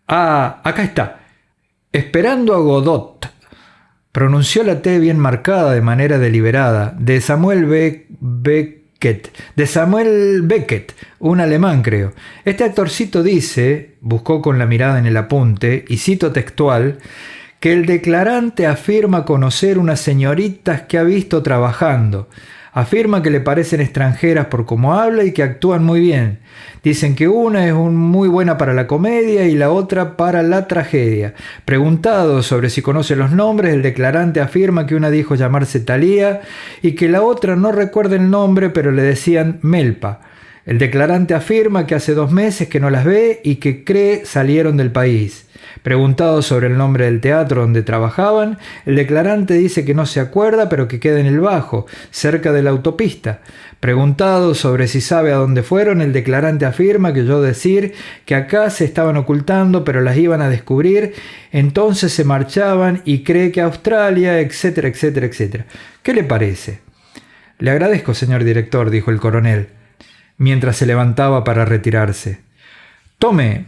«Ah, acá está. Esperando a Godot». Pronunció la T bien marcada de manera deliberada. De Samuel Beckett, un alemán creo. Este actorcito dice, buscó con la mirada en el apunte, y cito textual, que el declarante afirma conocer unas señoritas que ha visto trabajando. Afirma que le parecen extranjeras por cómo habla y que actúan muy bien. Dicen que una es muy buena para la comedia y la otra para la tragedia. Preguntado sobre si conoce los nombres, el declarante afirma que una dijo llamarse Thalía y que la otra no recuerda el nombre, pero le decían Melpa. El declarante afirma que hace 2 meses que no las ve y que cree salieron del país. Preguntado sobre el nombre del teatro donde trabajaban, el declarante dice que no se acuerda, pero que queda en el Bajo, cerca de la autopista. Preguntado sobre si sabe a dónde fueron, el declarante afirma que oyó decir que acá se estaban ocultando, pero las iban a descubrir, entonces se marchaban y cree que a Australia, etcétera, etcétera, etcétera. ¿Qué le parece? «Le agradezco, señor director», dijo el coronel, mientras se levantaba para retirarse. «Tome,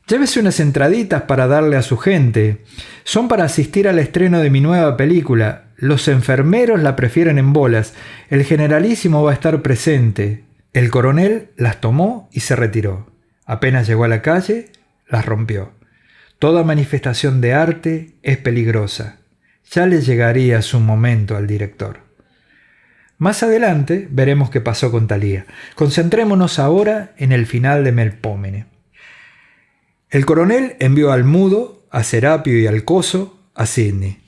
llévese unas entraditas para darle a su gente. Son para asistir al estreno de mi nueva película. Los enfermeros la prefieren en bolas. El generalísimo va a estar presente». El coronel las tomó y se retiró. Apenas llegó a la calle, las rompió. Toda manifestación de arte es peligrosa. Ya le llegaría su momento al director. Más adelante veremos qué pasó con Thalía. Concentrémonos ahora en el final de Melpómene. El coronel envió al Mudo, a Serapio y al Coso a Sydney.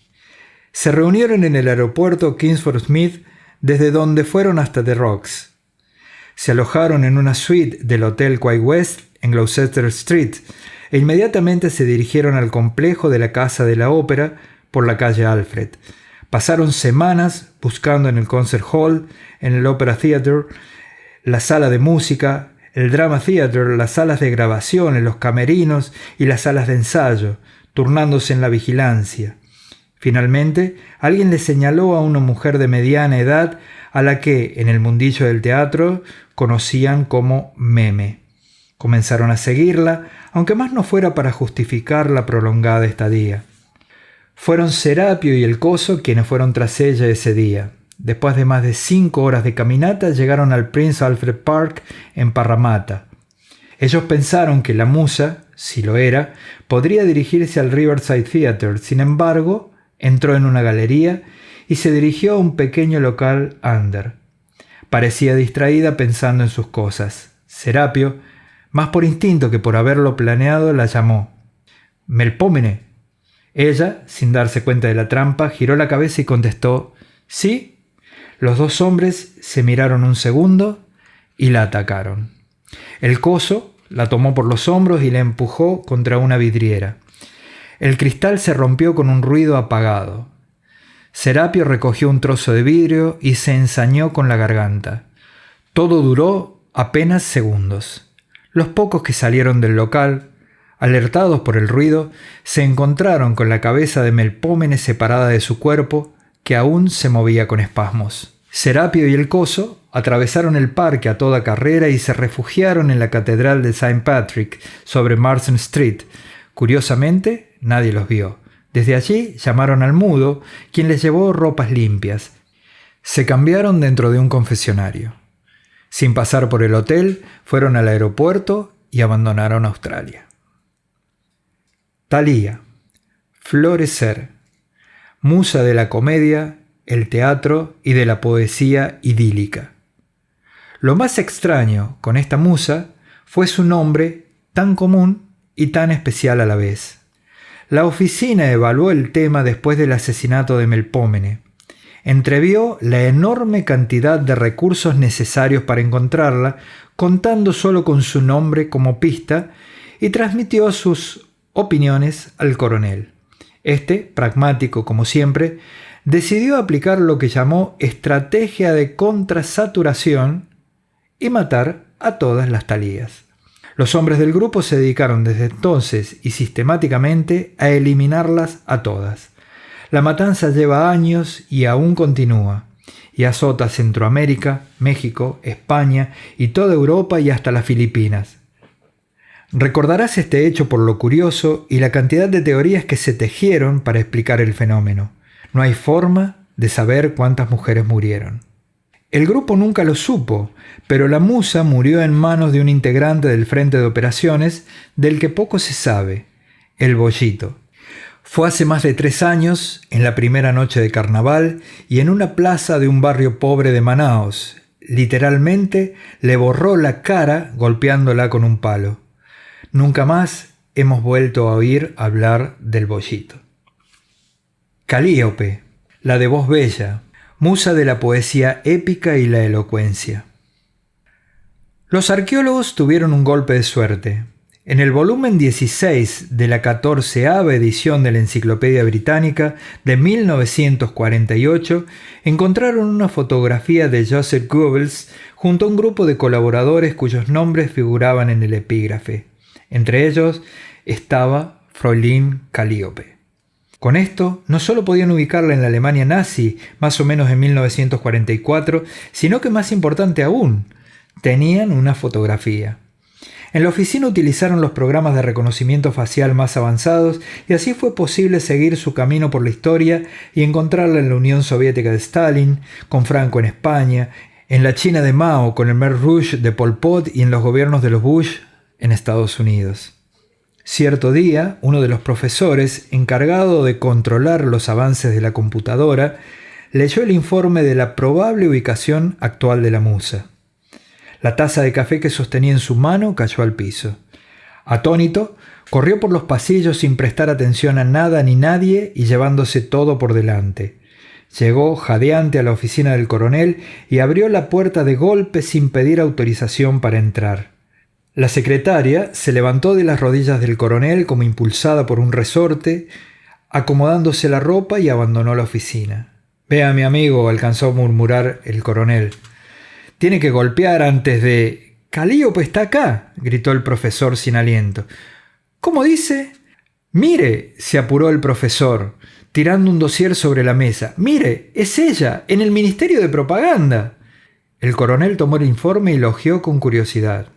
Se reunieron en el aeropuerto Kingsford Smith, desde donde fueron hasta The Rocks. Se alojaron en una suite del Hotel Quay West en Gloucester Street e inmediatamente se dirigieron al complejo de la Casa de la Ópera por la calle Alfred. Pasaron semanas buscando en el Concert Hall, en el Opera Theatre, la sala de música, el Drama Theatre, las salas de grabación, los camerinos y las salas de ensayo, turnándose en la vigilancia. Finalmente, alguien le señaló a una mujer de mediana edad a la que, en el mundillo del teatro, conocían como Meme. Comenzaron a seguirla, aunque más no fuera para justificar la prolongada estadía. Fueron Serapio y el Coso quienes fueron tras ella ese día. Después de más de 5 horas de caminata, llegaron al Prince Alfred Park en Parramatta. Ellos pensaron que la musa, si lo era, podría dirigirse al Riverside Theatre. Sin embargo, entró en una galería y se dirigió a un pequeño local under. Parecía distraída pensando en sus cosas. Serapio, más por instinto que por haberlo planeado, la llamó. «Melpómene». Ella, sin darse cuenta de la trampa, giró la cabeza y contestó «¿Sí?». Los 2 hombres se miraron un segundo y la atacaron. El Coso la tomó por los hombros y la empujó contra una vidriera. El cristal se rompió con un ruido apagado. Serapio recogió un trozo de vidrio y se ensañó con la garganta. Todo duró apenas segundos. Los pocos que salieron del local, alertados por el ruido, se encontraron con la cabeza de Melpómene separada de su cuerpo, que aún se movía con espasmos. Serapio y el Coso atravesaron el parque a toda carrera y se refugiaron en la catedral de St. Patrick sobre Marsden Street. Curiosamente, nadie los vio. Desde allí llamaron al Mudo, quien les llevó ropas limpias. Se cambiaron dentro de un confesionario. Sin pasar por el hotel, fueron al aeropuerto y abandonaron Australia. Thalía, florecer, musa de la comedia, el teatro y de la poesía idílica. Lo más extraño con esta musa fue su nombre tan común y tan especial a la vez. La oficina evaluó el tema después del asesinato de Melpómene. Entrevió la enorme cantidad de recursos necesarios para encontrarla, contando solo con su nombre como pista, y transmitió sus opiniones al coronel. Este, pragmático como siempre, decidió aplicar lo que llamó estrategia de contrasaturación y matar a todas las Thalías. Los hombres del grupo se dedicaron desde entonces y sistemáticamente a eliminarlas a todas. La matanza lleva años y aún continúa, y azota Centroamérica, México, España y toda Europa y hasta las Filipinas. Recordarás este hecho por lo curioso y la cantidad de teorías que se tejieron para explicar el fenómeno. No hay forma de saber cuántas mujeres murieron. El grupo nunca lo supo, pero la musa murió en manos de un integrante del frente de operaciones del que poco se sabe, el Bollito. Fue hace más de 3 años, en la primera noche de carnaval y en una plaza de un barrio pobre de Manaos. Literalmente le borró la cara golpeándola con un palo. Nunca más hemos vuelto a oír hablar del Bollito. Calíope, la de voz bella, musa de la poesía épica y la elocuencia. Los arqueólogos tuvieron un golpe de suerte. En el volumen 16 de la 14ª edición de la Enciclopedia Británica de 1948 encontraron una fotografía de Joseph Goebbels junto a un grupo de colaboradores cuyos nombres figuraban en el epígrafe. Entre ellos estaba Fräulein Calíope. Con esto, no solo podían ubicarla en la Alemania nazi, más o menos en 1944, sino que más importante aún, tenían una fotografía. En la oficina utilizaron los programas de reconocimiento facial más avanzados y así fue posible seguir su camino por la historia y encontrarla en la Unión Soviética de Stalin, con Franco en España, en la China de Mao con el Khmer Rouge de Pol Pot y en los gobiernos de los Bush en Estados Unidos. Cierto día, uno de los profesores, encargado de controlar los avances de la computadora, leyó el informe de la probable ubicación actual de la musa. La taza de café que sostenía en su mano cayó al piso. Atónito, corrió por los pasillos sin prestar atención a nada ni nadie y llevándose todo por delante. Llegó jadeante a la oficina del coronel y abrió la puerta de golpe sin pedir autorización para entrar. La secretaria se levantó de las rodillas del coronel como impulsada por un resorte, acomodándose la ropa y abandonó la oficina. «Vea, mi amigo», alcanzó a murmurar el coronel. «Tiene que golpear antes de...» «Calíope está acá», gritó el profesor sin aliento. «¿Cómo dice?» «Mire», se apuró el profesor, tirando un dossier sobre la mesa. «Mire, es ella, en el Ministerio de Propaganda». El coronel tomó el informe y lo hojeó con curiosidad.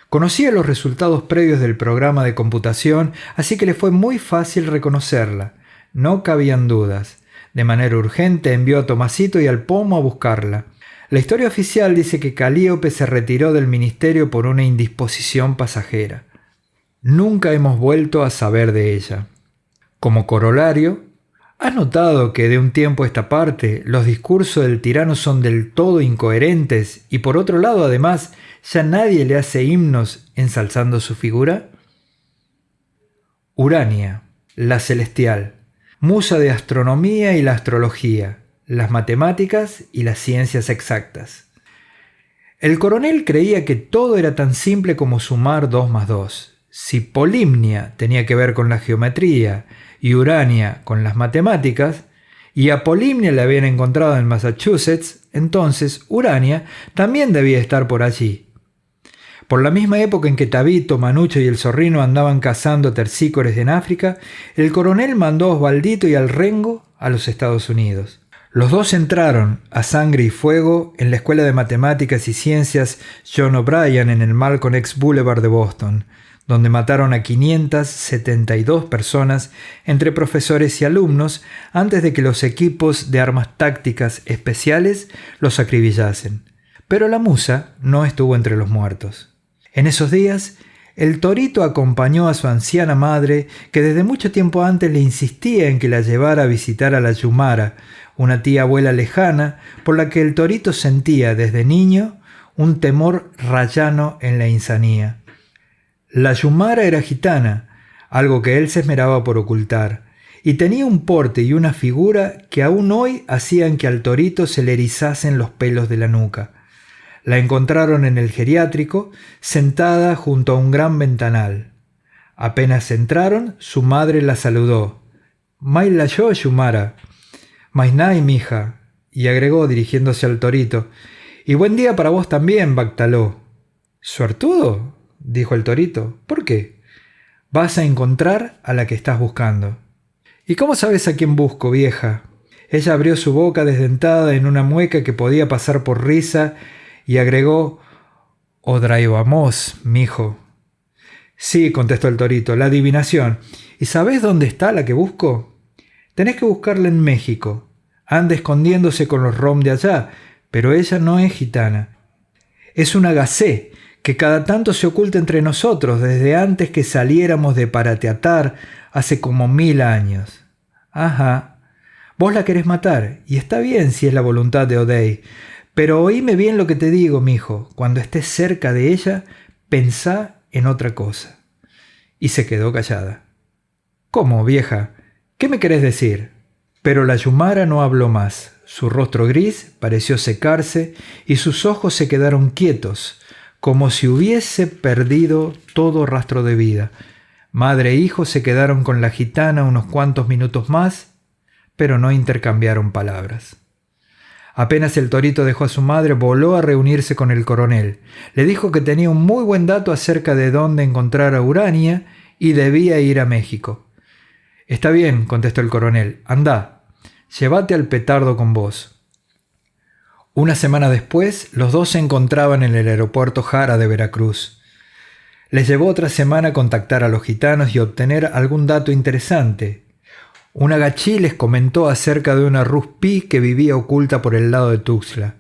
Conocía los resultados previos del programa de computación, así que le fue muy fácil reconocerla. No cabían dudas. De manera urgente envió a Tomasito y al Pomo a buscarla. La historia oficial dice que Calíope se retiró del ministerio por una indisposición pasajera. Nunca hemos vuelto a saber de ella. Como corolario, ¿has notado que de un tiempo a esta parte los discursos del tirano son del todo incoherentes y por otro lado además ya nadie le hace himnos ensalzando su figura? Urania, la celestial, musa de astronomía y la astrología, las matemáticas y las ciencias exactas. El coronel creía que todo era tan simple como sumar 2 más 2. Si Polimnia tenía que ver con la geometría y Urania con las matemáticas, y a Polimnia la habían encontrado en Massachusetts, entonces Urania también debía estar por allí. Por la misma época en que Tabito, Manucho y el Zorrino andaban cazando tercícores en África, el coronel mandó a Osvaldito y al Rengo a los Estados Unidos. Los dos entraron a sangre y fuego en la Escuela de Matemáticas y Ciencias John O'Brien en el Malcolm X Boulevard de Boston, donde mataron a 572 personas entre profesores y alumnos antes de que los equipos de armas tácticas especiales los acribillasen. Pero la musa no estuvo entre los muertos. En esos días, El torito acompañó a su anciana madre, que desde mucho tiempo antes le insistía en que la llevara a visitar a la Yumara, una tía abuela lejana, por la que el torito sentía desde niño un temor rayano en la insanía. La Yumara era gitana, algo que él se esmeraba por ocultar, y tenía un porte y una figura que aún hoy hacían que al torito se le erizasen los pelos de la nuca. La encontraron en el geriátrico, sentada junto a un gran ventanal. Apenas entraron, su madre la saludó. «Mai la yo, Yumara». «Mainai, mija», y agregó dirigiéndose al torito. «Y buen día para vos también, Bactaló». «¿Suertudo?», dijo el torito. «¿Por qué?». «Vas a encontrar a la que estás buscando». «¿Y cómo sabes a quién busco, vieja?». Ella abrió su boca desdentada en una mueca que podía pasar por risa y agregó: «Odraivamos, mijo». «Sí», contestó el torito, «la adivinación. ¿Y sabés dónde está la que busco? Tenés que buscarla en México. Anda escondiéndose con los rom de allá, pero ella no es gitana. Es una gacé que cada tanto se oculta entre nosotros desde antes que saliéramos de Parateatar hace como 1000 años. Ajá. Vos la querés matar, y está bien si es la voluntad de O'Day. Pero oíme bien lo que te digo, mijo. Cuando estés cerca de ella, pensá en otra cosa». Y se quedó callada. «¿Cómo, vieja? ¿Qué me querés decir?». Pero la Yumara no habló más. Su rostro gris pareció secarse y sus ojos se quedaron quietos, como si hubiese perdido todo rastro de vida. Madre e hijo se quedaron con la gitana unos cuantos minutos más, pero no intercambiaron palabras. Apenas el torito dejó a su madre, voló a reunirse con el coronel. Le dijo que tenía un muy buen dato acerca de dónde encontrar a Urania y debía ir a México. «Está bien», contestó el coronel, «andá, llévate al petardo con vos». Una semana después, los dos se encontraban en el aeropuerto Jara de Veracruz. Les llevó otra semana contactar a los gitanos y obtener algún dato interesante. Un agachí les comentó acerca de una ruspí que vivía oculta por el lado de Tuxtla.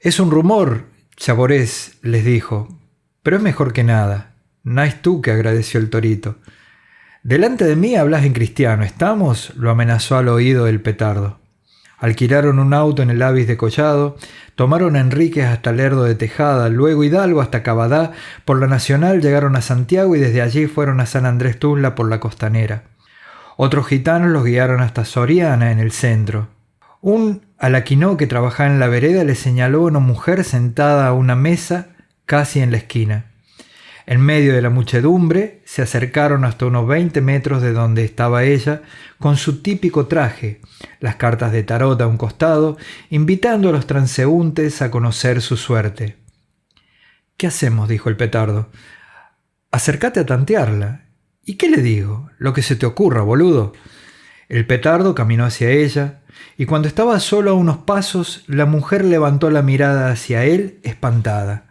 «Es un rumor, chaborés», les dijo, «pero es mejor que nada». «Nais tú», que agradeció el torito. «Delante de mí hablas en cristiano, ¿estamos?», lo amenazó al oído el petardo. Alquilaron un auto en el Avis de Collado, tomaron a Enríquez hasta Lerdo de Tejada, luego Hidalgo hasta Cabadá, por la Nacional llegaron a Santiago y desde allí fueron a San Andrés Tuxtla por la costanera. Otros gitanos los guiaron hasta Soriana, en el centro. Un alaquinó que trabajaba en la vereda le señaló a una mujer sentada a una mesa casi en la esquina. En medio de la muchedumbre se acercaron hasta unos 20 metros de donde estaba ella, con su típico traje, las cartas de tarot a un costado, invitando a los transeúntes a conocer su suerte. «¿Qué hacemos?», dijo el petardo. «Acércate a tantearla». «¿Y qué le digo?». «Lo que se te ocurra, boludo». El petardo caminó hacia ella, y cuando estaba solo a unos pasos, la mujer levantó la mirada hacia él, espantada.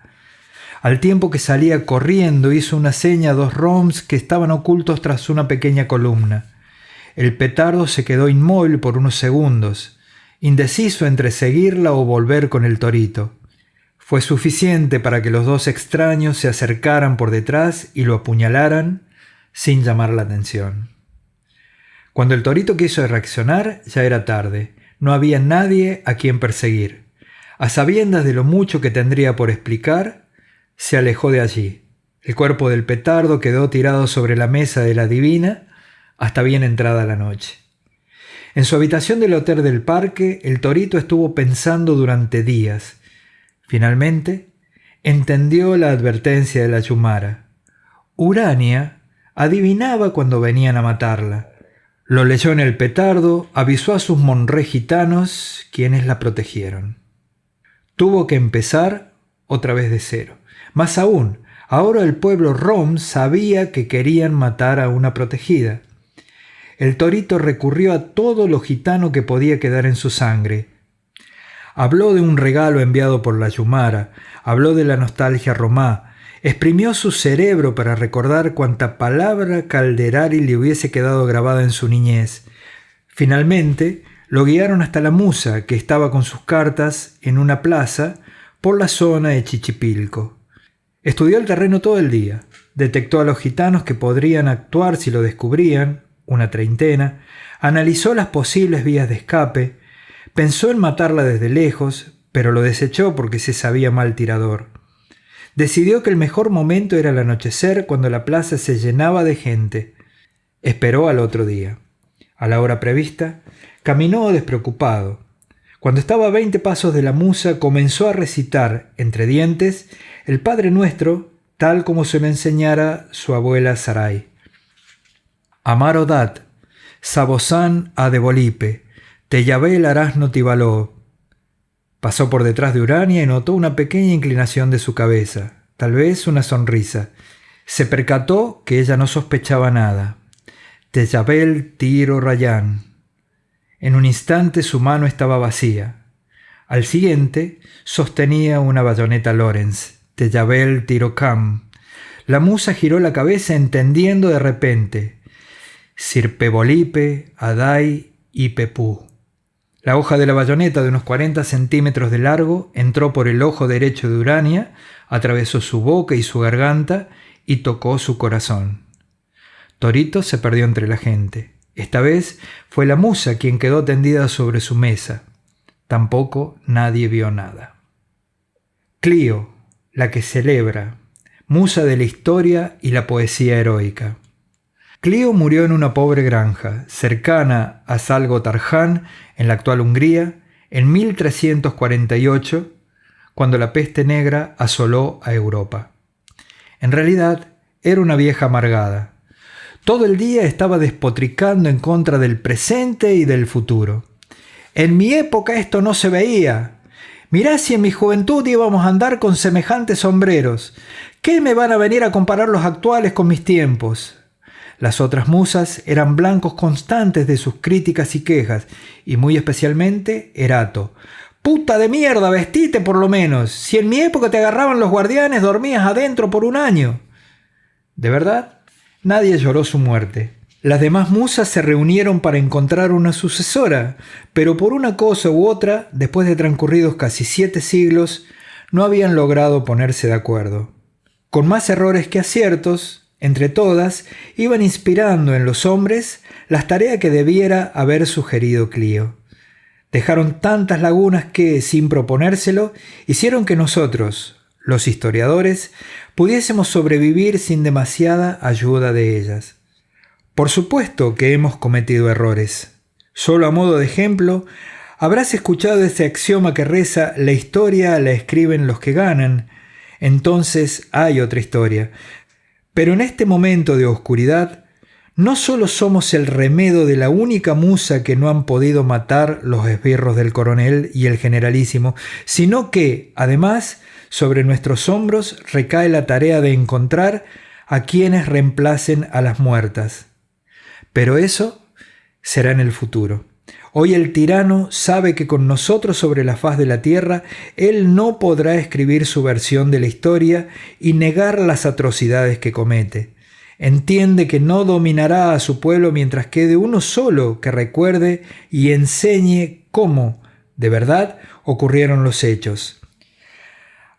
Al tiempo que salía corriendo, hizo una seña a 2 roms que estaban ocultos tras una pequeña columna. El petardo se quedó inmóvil por unos segundos, indeciso entre seguirla o volver con el torito. Fue suficiente para que los 2 extraños se acercaran por detrás y lo apuñalaran sin llamar la atención. Cuando el torito quiso reaccionar, ya era tarde. No había nadie a quien perseguir. A sabiendas de lo mucho que tendría por explicar, se alejó de allí. El cuerpo del petardo quedó tirado sobre la mesa de la divina hasta bien entrada la noche. En su habitación del hotel del parque, el torito estuvo pensando durante días. Finalmente, entendió la advertencia de la Yumara. Urania adivinaba cuando venían a matarla. Lo leyó en el petardo, avisó a sus monré gitanos, quienes la protegieron. Tuvo que empezar otra vez de cero. Más aún, ahora el pueblo rom sabía que querían matar a una protegida. El torito recurrió a todo lo gitano que podía quedar en su sangre. Habló de un regalo enviado por la Yumara, habló de la nostalgia romá, exprimió su cerebro para recordar cuanta palabra Calderari le hubiese quedado grabada en su niñez. Finalmente, lo guiaron hasta la musa, que estaba con sus cartas en una plaza por la zona de Chichipilco. Estudió el terreno todo el día, detectó a los gitanos que podrían actuar si lo descubrían, una treintena, analizó las posibles vías de escape, pensó en matarla desde lejos, pero lo desechó porque se sabía mal tirador. Decidió que el mejor momento era el anochecer, cuando la plaza se llenaba de gente. Esperó al otro día. A la hora prevista, caminó despreocupado. Cuando estaba a 20 pasos de la musa, comenzó a recitar, entre dientes, el Padre Nuestro, tal como se lo enseñara su abuela Sarai. Amaro dat, Sabosan adebolipe, Teyabel arasno tibaló. Pasó por detrás de Urania y notó una pequeña inclinación de su cabeza, tal vez una sonrisa. Se percató que ella no sospechaba nada. Teyabel tiro rayán. En un instante su mano estaba vacía. Al siguiente sostenía una bayoneta Lorenz. Teyabel tiro cam. La musa giró la cabeza entendiendo de repente. Sirpebolipe, Adai y Pepú. La hoja de la bayoneta, de unos 40 centímetros de largo, entró por el ojo derecho de Urania, atravesó su boca y su garganta y tocó su corazón. Torito se perdió entre la gente. Esta vez fue la musa quien quedó tendida sobre su mesa. Tampoco nadie vio nada. Clío, la que celebra, musa de la historia y la poesía heroica. Clío murió en una pobre granja, cercana a Salgo-Tarján, en la actual Hungría, en 1348, cuando la peste negra asoló a Europa. En realidad, era una vieja amargada. Todo el día estaba despotricando en contra del presente y del futuro. En mi época esto no se veía. Mirá si en mi juventud íbamos a andar con semejantes sombreros. ¿Qué me van a venir a comparar los actuales con mis tiempos? Las otras musas eran blancos constantes de sus críticas y quejas, y muy especialmente Erato. ¡Puta de mierda, vestite por lo menos! Si en mi época te agarraban los guardianes, dormías adentro por un año. De verdad, nadie lloró su muerte. Las demás musas se reunieron para encontrar una sucesora, pero por una cosa u otra, después de transcurridos casi 7 siglos, no habían logrado ponerse de acuerdo. Con más errores que aciertos, entre todas, iban inspirando en los hombres las tareas que debiera haber sugerido Clío. Dejaron tantas lagunas que, sin proponérselo, hicieron que nosotros, los historiadores, pudiésemos sobrevivir sin demasiada ayuda de ellas. Por supuesto que hemos cometido errores. Solo a modo de ejemplo, habrás escuchado ese axioma que reza: la historia la escriben los que ganan. Entonces hay otra historia. Pero en este momento de oscuridad, no solo somos el remedo de la única musa que no han podido matar los esbirros del coronel y el generalísimo, sino que, además, sobre nuestros hombros recae la tarea de encontrar a quienes reemplacen a las muertas. Pero eso será en el futuro. Hoy el tirano sabe que con nosotros sobre la faz de la tierra, él no podrá escribir su versión de la historia y negar las atrocidades que comete. Entiende que no dominará a su pueblo mientras quede uno solo que recuerde y enseñe cómo, de verdad, ocurrieron los hechos.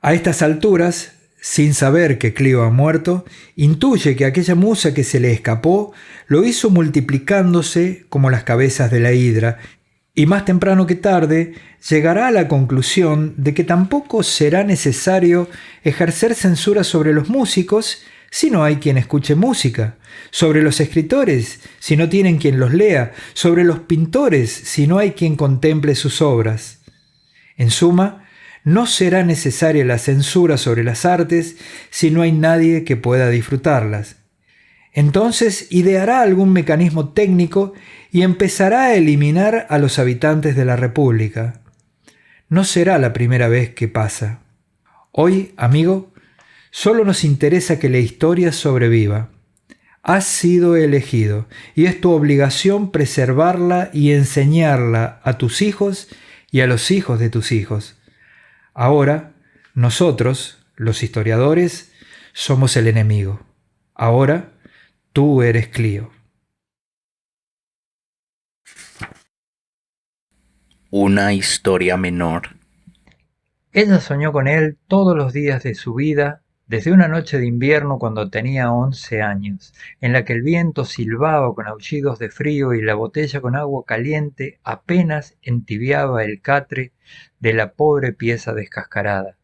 A estas alturas, sin saber que Clío ha muerto, intuye que aquella musa que se le escapó lo hizo multiplicándose como las cabezas de la hidra, y más temprano que tarde llegará a la conclusión de que tampoco será necesario ejercer censura sobre los músicos si no hay quien escuche música, sobre los escritores si no tienen quien los lea, sobre los pintores si no hay quien contemple sus obras. En suma, no será necesaria la censura sobre las artes si no hay nadie que pueda disfrutarlas. Entonces ideará algún mecanismo técnico y empezará a eliminar a los habitantes de la República. No será la primera vez que pasa. Hoy, amigo, solo nos interesa que la historia sobreviva. Has sido elegido y es tu obligación preservarla y enseñarla a tus hijos y a los hijos de tus hijos. Ahora, nosotros, los historiadores, somos el enemigo. Ahora, tú eres Clío. Una historia menor. Ella soñó con él todos los días de su vida Desde una noche de invierno cuando tenía 11 años, en la que el viento silbaba con aullidos de frío y la botella con agua caliente apenas entibiaba el catre de la pobre pieza descascarada.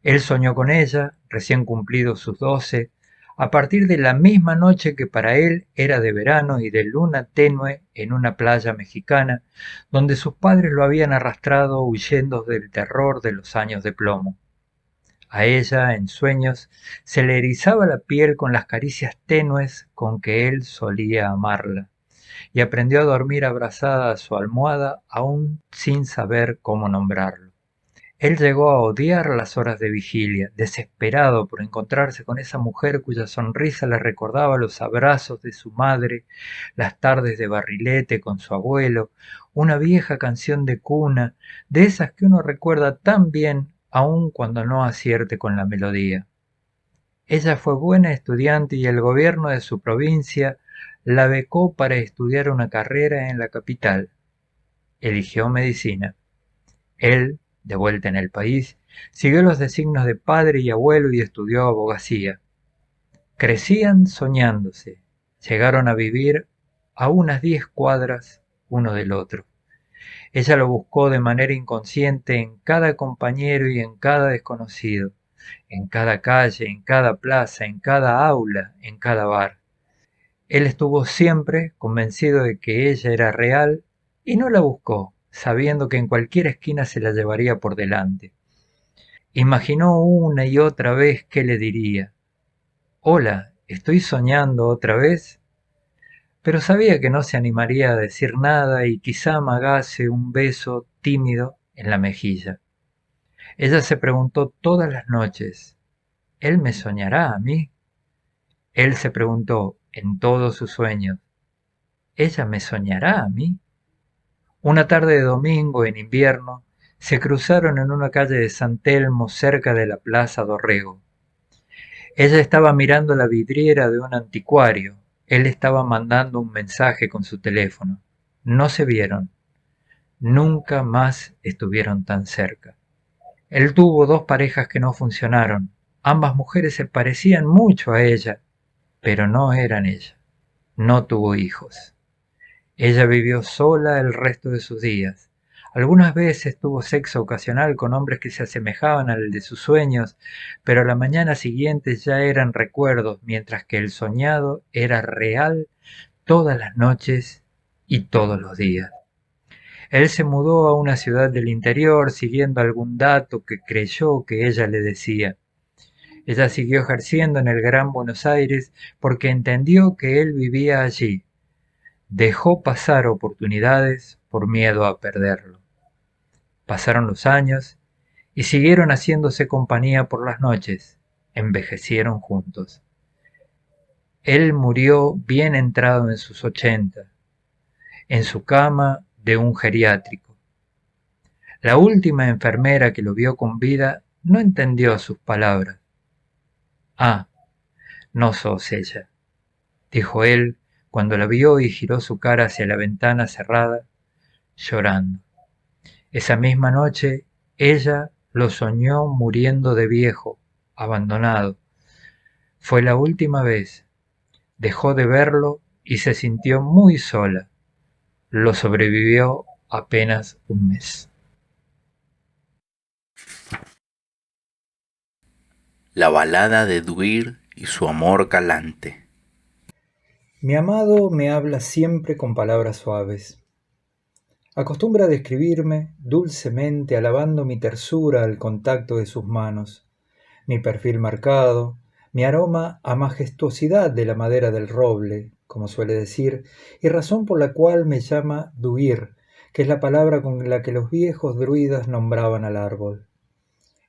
Él soñó con ella, recién cumplidos sus 12, a partir de la misma noche que para él era de verano y de luna tenue en una playa mexicana, donde sus padres lo habían arrastrado huyendo del terror de los años de plomo. A ella, en sueños, se le erizaba la piel con las caricias tenues con que él solía amarla, y aprendió a dormir abrazada a su almohada aún sin saber cómo nombrarlo. Él llegó a odiar las horas de vigilia, desesperado por encontrarse con esa mujer cuya sonrisa le recordaba los abrazos de su madre, las tardes de barrilete con su abuelo, una vieja canción de cuna, de esas que uno recuerda tan bien aun cuando no acierte con la melodía. Ella fue buena estudiante y el gobierno de su provincia la becó para estudiar una carrera en la capital. Eligió medicina. Él, de vuelta en el país, siguió los designios de padre y abuelo y estudió abogacía. Crecían soñándose, llegaron a vivir a unas 10 cuadras uno del otro. Ella lo buscó de manera inconsciente en cada compañero y en cada desconocido, en cada calle, en cada plaza, en cada aula, en cada bar. Él estuvo siempre convencido de que ella era real y no la buscó, sabiendo que en cualquier esquina se la llevaría por delante. Imaginó una y otra vez qué le diría. Hola, ¿estoy soñando otra vez? Pero sabía que no se animaría a decir nada y quizá amagase un beso tímido en la mejilla. Ella se preguntó todas las noches, ¿él me soñará a mí? Él se preguntó en todos sus sueños, ¿ella me soñará a mí? Una tarde de domingo en invierno, se cruzaron en una calle de San Telmo cerca de la Plaza Dorrego. Ella estaba mirando la vidriera de un anticuario, él estaba mandando un mensaje con su teléfono. No se vieron, nunca más estuvieron tan cerca. Él tuvo 2 parejas que no funcionaron, ambas mujeres se parecían mucho a ella, pero no eran ella. No tuvo hijos. Ella vivió sola el resto de sus días. Algunas veces tuvo sexo ocasional con hombres que se asemejaban al de sus sueños, pero a la mañana siguiente ya eran recuerdos, mientras que el soñado era real todas las noches y todos los días. Él se mudó a una ciudad del interior siguiendo algún dato que creyó que ella le decía. Ella siguió ejerciendo en el Gran Buenos Aires porque entendió que él vivía allí. Dejó pasar oportunidades por miedo a perderlo. Pasaron los años y siguieron haciéndose compañía por las noches. Envejecieron juntos. Él murió bien entrado en sus 80, en su cama de un geriátrico. La última enfermera que lo vio con vida no entendió sus palabras. Ah, no sos ella, dijo él cuando la vio y giró su cara hacia la ventana cerrada, llorando. Esa misma noche ella lo soñó muriendo de viejo, abandonado. Fue la última vez. Dejó de verlo y se sintió muy sola. Lo sobrevivió apenas un mes. La balada de Duir y su amor calante. Mi amado me habla siempre con palabras suaves. Acostumbra a describirme dulcemente alabando mi tersura al contacto de sus manos, mi perfil marcado, mi aroma a majestuosidad de la madera del roble, como suele decir, y razón por la cual me llama Duir, que es la palabra con la que los viejos druidas nombraban al árbol.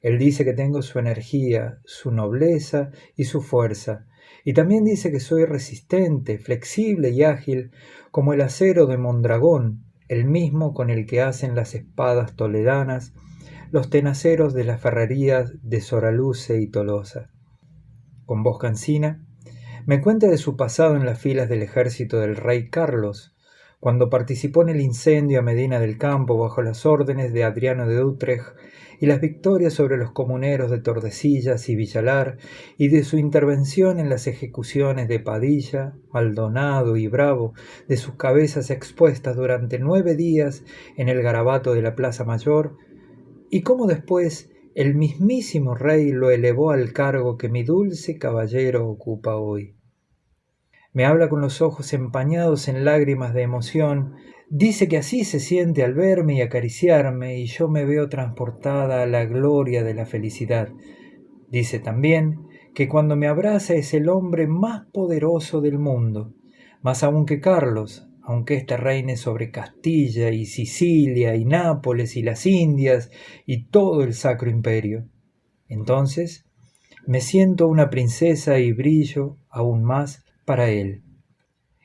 Él dice que tengo su energía, su nobleza y su fuerza, y también dice que soy resistente, flexible y ágil como el acero de Mondragón, el mismo con el que hacen las espadas toledanas los tenaceros de las ferrerías de Soraluce y Tolosa. Con voz cansina, me cuenta de su pasado en las filas del ejército del rey Carlos, cuando participó en el incendio a Medina del Campo bajo las órdenes de Adriano de Utrecht, y las victorias sobre los comuneros de Tordesillas y Villalar, y de su intervención en las ejecuciones de Padilla, Maldonado y Bravo, de sus cabezas expuestas durante 9 días en el garabato de la Plaza Mayor, y cómo después el mismísimo rey lo elevó al cargo que mi dulce caballero ocupa hoy. Me habla con los ojos empañados en lágrimas de emoción, dice que así se siente al verme y acariciarme, y yo me veo transportada a la gloria de la felicidad. Dice también que cuando me abraza es el hombre más poderoso del mundo, más aún que Carlos, aunque éste reine sobre Castilla y Sicilia y Nápoles y las Indias y todo el Sacro Imperio. Entonces me siento una princesa y brillo aún más para él.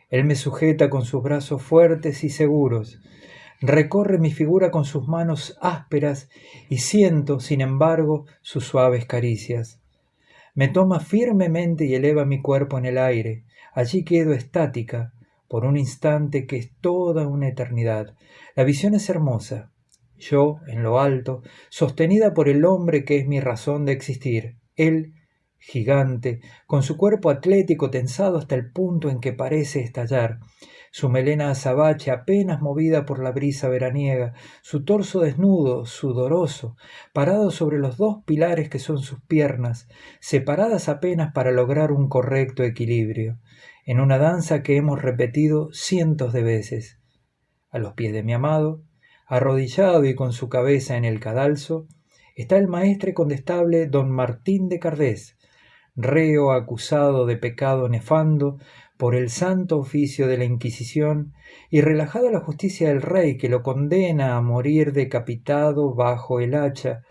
Él me sujeta con sus brazos fuertes y seguros, recorre mi figura con sus manos ásperas y siento, sin embargo, sus suaves caricias. Me toma firmemente y eleva mi cuerpo en el aire. Allí quedo estática por un instante que es toda una eternidad. La visión es hermosa. Yo, en lo alto, sostenida por el hombre que es mi razón de existir. Él, gigante, con su cuerpo atlético tensado hasta el punto en que parece estallar, su melena azabache apenas movida por la brisa veraniega, su torso desnudo, sudoroso, parado sobre los 2 pilares que son sus piernas, separadas apenas para lograr un correcto equilibrio, en una danza que hemos repetido cientos de veces. A los pies de mi amado, arrodillado y con su cabeza en el cadalso, está el maestre condestable don Martín de Cardés, reo acusado de pecado nefando por el santo oficio de la Inquisición y relajada la justicia del rey que lo condena a morir decapitado bajo el hacha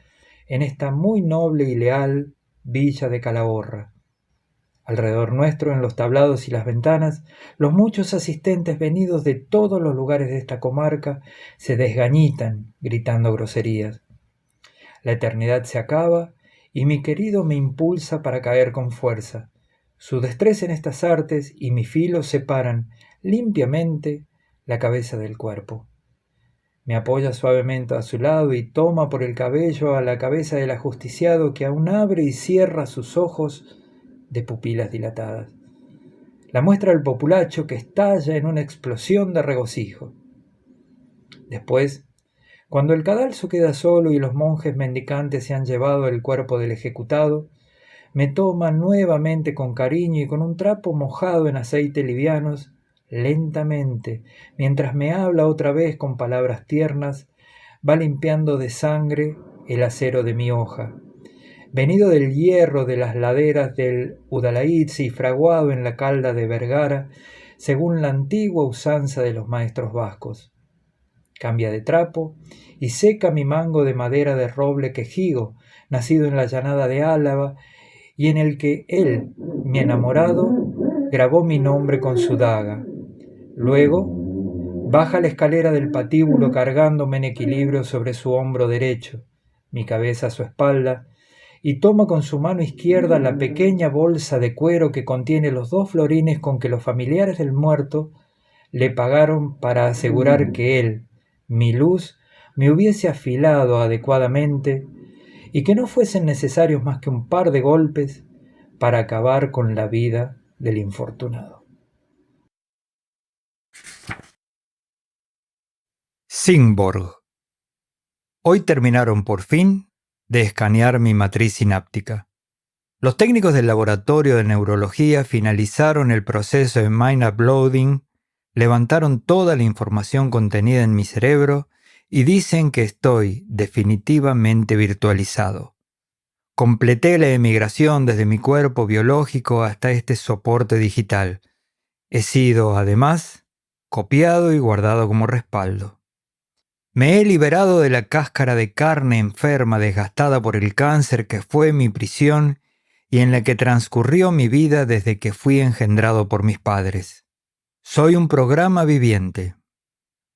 en esta muy noble y leal villa de Calahorra. Alrededor nuestro, en los tablados y las ventanas, los muchos asistentes venidos de todos los lugares de esta comarca se desgañitan gritando groserías. La eternidad se acaba y mi querido me impulsa para caer con fuerza. Su destreza en estas artes y mi filo separan limpiamente la cabeza del cuerpo. Me apoya suavemente a su lado y toma por el cabello a la cabeza del ajusticiado que aún abre y cierra sus ojos de pupilas dilatadas. La muestra al populacho que estalla en una explosión de regocijo. Después, cuando el cadalso queda solo y los monjes mendicantes se han llevado el cuerpo del ejecutado, me toma nuevamente con cariño y con un trapo mojado en aceite livianos, lentamente, mientras me habla otra vez con palabras tiernas, va limpiando de sangre el acero de mi hoja, venido del hierro de las laderas del Udalaitz y fraguado en la calda de Vergara, según la antigua usanza de los maestros vascos. Cambia de trapo y seca mi mango de madera de roble quejigo, nacido en la llanada de Álava, y en el que él, mi enamorado, grabó mi nombre con su daga. Luego, baja la escalera del patíbulo cargándome en equilibrio sobre su hombro derecho, mi cabeza a su espalda, y toma con su mano izquierda la pequeña bolsa de cuero que contiene los 2 florines con que los familiares del muerto le pagaron para asegurar que él, mi luz, me hubiese afilado adecuadamente y que no fuesen necesarios más que un par de golpes para acabar con la vida del infortunado. Singborg. Hoy terminaron por fin de escanear mi matriz sináptica. Los técnicos del laboratorio de neurología finalizaron el proceso de mind uploading, levantaron toda la información contenida en mi cerebro y dicen que estoy definitivamente virtualizado. Completé la emigración desde mi cuerpo biológico hasta este soporte digital. He sido, además, copiado y guardado como respaldo. Me he liberado de la cáscara de carne enferma desgastada por el cáncer que fue mi prisión y en la que transcurrió mi vida desde que fui engendrado por mis padres. Soy un programa viviente.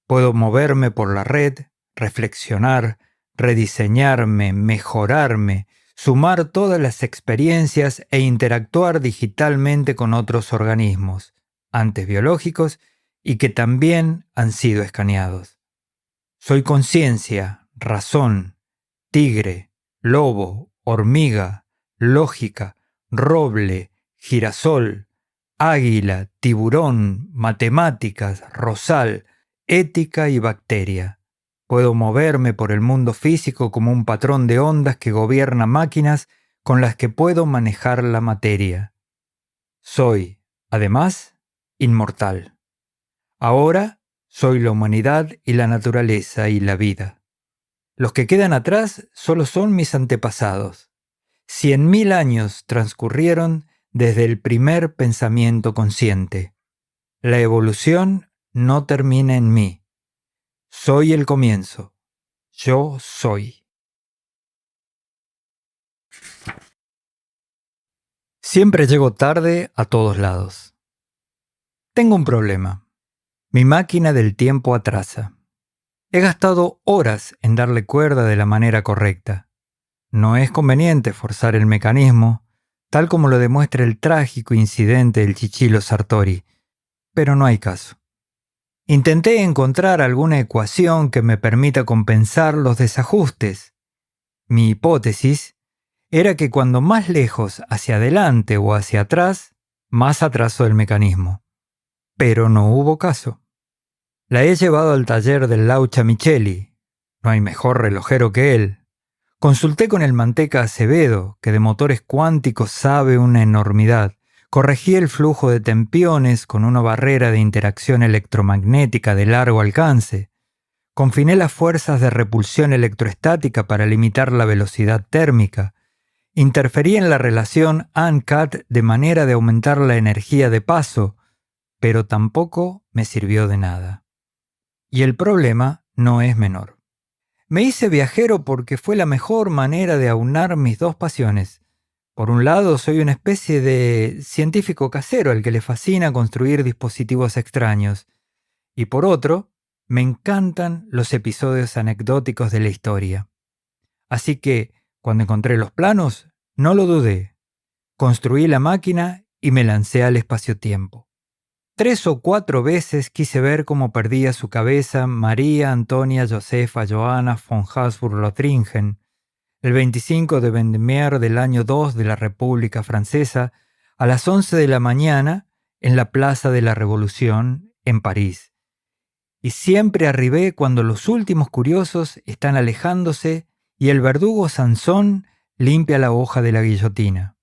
Puedo moverme por la red, reflexionar, rediseñarme, mejorarme, sumar todas las experiencias e interactuar digitalmente con otros organismos, antes biológicos y que también han sido escaneados. Soy conciencia, razón, tigre, lobo, hormiga, lógica, roble, girasol, águila, tiburón, matemáticas, rosal, ética y bacteria. Puedo moverme por el mundo físico como un patrón de ondas que gobierna máquinas con las que puedo manejar la materia. Soy, además, inmortal. Ahora soy la humanidad y la naturaleza y la vida. Los que quedan atrás solo son mis antepasados. 100.000 años transcurrieron desde el primer pensamiento consciente. La evolución no termina en mí. Soy el comienzo. Yo soy. Siempre llego tarde a todos lados. Tengo un problema. Mi máquina del tiempo atrasa. He gastado horas en darle cuerda de la manera correcta. No es conveniente forzar el mecanismo, tal como lo demuestra el trágico incidente del Chichilo Sartori, pero no hay caso. Intenté encontrar alguna ecuación que me permita compensar los desajustes. Mi hipótesis era que cuando más lejos hacia adelante o hacia atrás, más atraso el mecanismo. Pero no hubo caso. La he llevado al taller del Laucha Micheli. No hay mejor relojero que él. Consulté con el Manteca Acevedo, que de motores cuánticos sabe una enormidad. Corregí el flujo de tempiones con una barrera de interacción electromagnética de largo alcance. Confiné las fuerzas de repulsión electroestática para limitar la velocidad térmica. Interferí en la relación ANCAT de manera de aumentar la energía de paso, pero tampoco me sirvió de nada. Y el problema no es menor. Me hice viajero porque fue la mejor manera de aunar mis dos pasiones. Por un lado, soy una especie de científico casero al que le fascina construir dispositivos extraños. Y por otro, me encantan los episodios anecdóticos de la historia. Así que, cuando encontré los planos, no lo dudé. Construí la máquina y me lancé al espacio-tiempo. 3 o 4 veces quise ver cómo perdía su cabeza María Antonia Josefa Johanna von Habsburg-Lothringen, el 25 de Vendemiaire del año 2 de la República Francesa, a las 11 de la mañana en la Plaza de la Revolución, en París. Y siempre arribé cuando los últimos curiosos están alejándose y el verdugo Sansón limpia la hoja de la guillotina.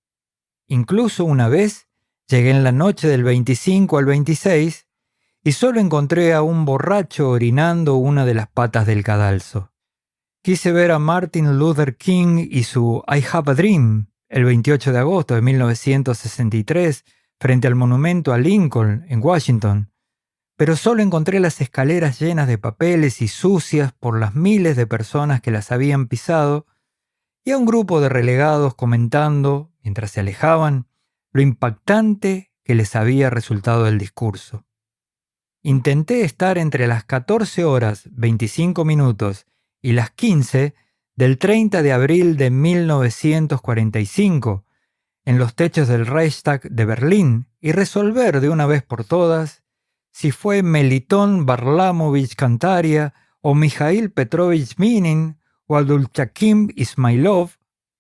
Incluso una vez llegué en la noche del 25 al 26 y solo encontré a un borracho orinando una de las patas del cadalso. Quise ver a Martin Luther King y su I Have a Dream el 28 de agosto de 1963 frente al monumento a Lincoln en Washington, pero solo encontré las escaleras llenas de papeles y sucias por las miles de personas que las habían pisado y a un grupo de relegados comentando, mientras se alejaban, lo impactante que les había resultado el discurso. Intenté estar entre las 14 horas 25 minutos y las 15 del 30 de abril de 1945 en los techos del Reichstag de Berlín y resolver de una vez por todas si fue Melitón Varlamovich Kantaria o Mijail Petrovich Minin o Abdulhakim Ismailov,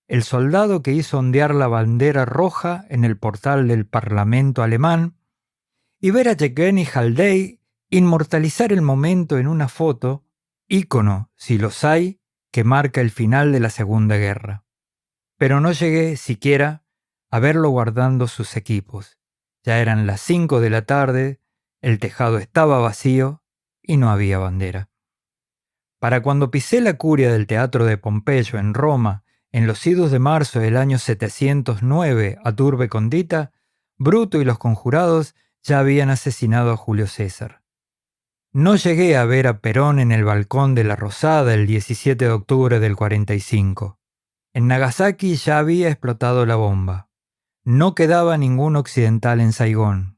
el soldado que hizo ondear la bandera roja en el portal del Parlamento alemán, y ver a Yevgeny Haldey inmortalizar el momento en una foto, ícono, si los hay, que marca el final de la Segunda Guerra. Pero no llegué siquiera a verlo guardando sus equipos. Ya eran las 5 de la tarde, el tejado estaba vacío y no había bandera. Para cuando pisé la curia del Teatro de Pompeyo en Roma, en los idus de marzo del año 709 a Turbe Condita, Bruto y los conjurados ya habían asesinado a Julio César. No llegué a ver a Perón en el balcón de la Rosada el 17 de octubre del 45. En Nagasaki ya había explotado la bomba. No quedaba ningún occidental en Saigón.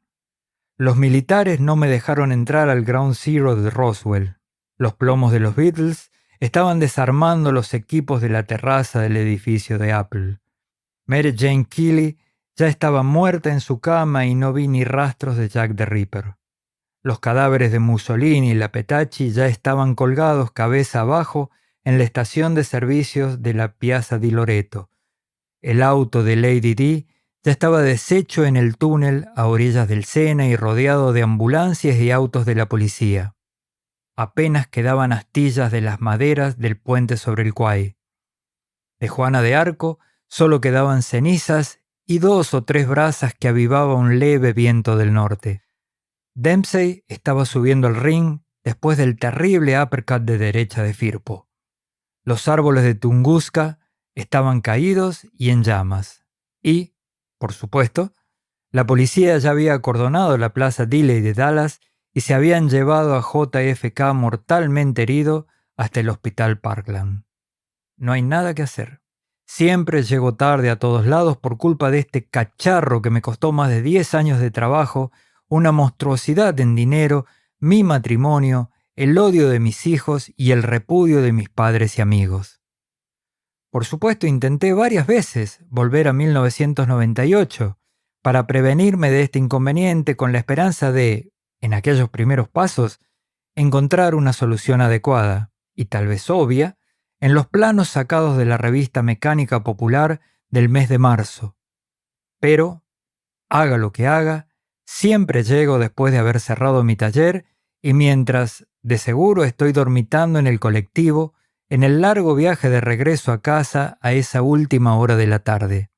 Los militares no me dejaron entrar al Ground Zero de Roswell. Los plomos de los Beatles estaban desarmando los equipos de la terraza del edificio de Apple. Mary Jane Kelly ya estaba muerta en su cama y no vi ni rastros de Jack the Ripper. Los cadáveres de Mussolini y la Petacci ya estaban colgados cabeza abajo en la estación de servicios de la Piazza di Loreto. El auto de Lady Di ya estaba deshecho en el túnel a orillas del Sena y rodeado de ambulancias y autos de la policía. Apenas quedaban astillas de las maderas del puente sobre el Quai. De Juana de Arco solo quedaban cenizas y 2 o 3 brasas que avivaba un leve viento del norte. Dempsey estaba subiendo al ring después del terrible uppercut de derecha de Firpo. Los árboles de Tunguska estaban caídos y en llamas. Y, por supuesto, la policía ya había acordonado la plaza Dilley de Dallas y se habían llevado a JFK mortalmente herido hasta el hospital Parkland. No hay nada que hacer. Siempre llego tarde a todos lados por culpa de este cacharro que me costó más de 10 años de trabajo, una monstruosidad en dinero, mi matrimonio, el odio de mis hijos y el repudio de mis padres y amigos. Por supuesto, intenté varias veces volver a 1998 para prevenirme de este inconveniente con la esperanza de, en aquellos primeros pasos, encontrar una solución adecuada y tal vez obvia en los planos sacados de la revista Mecánica Popular del mes de marzo. Pero, haga lo que haga, siempre llego después de haber cerrado mi taller y mientras, de seguro, estoy dormitando en el colectivo en el largo viaje de regreso a casa a esa última hora de la tarde.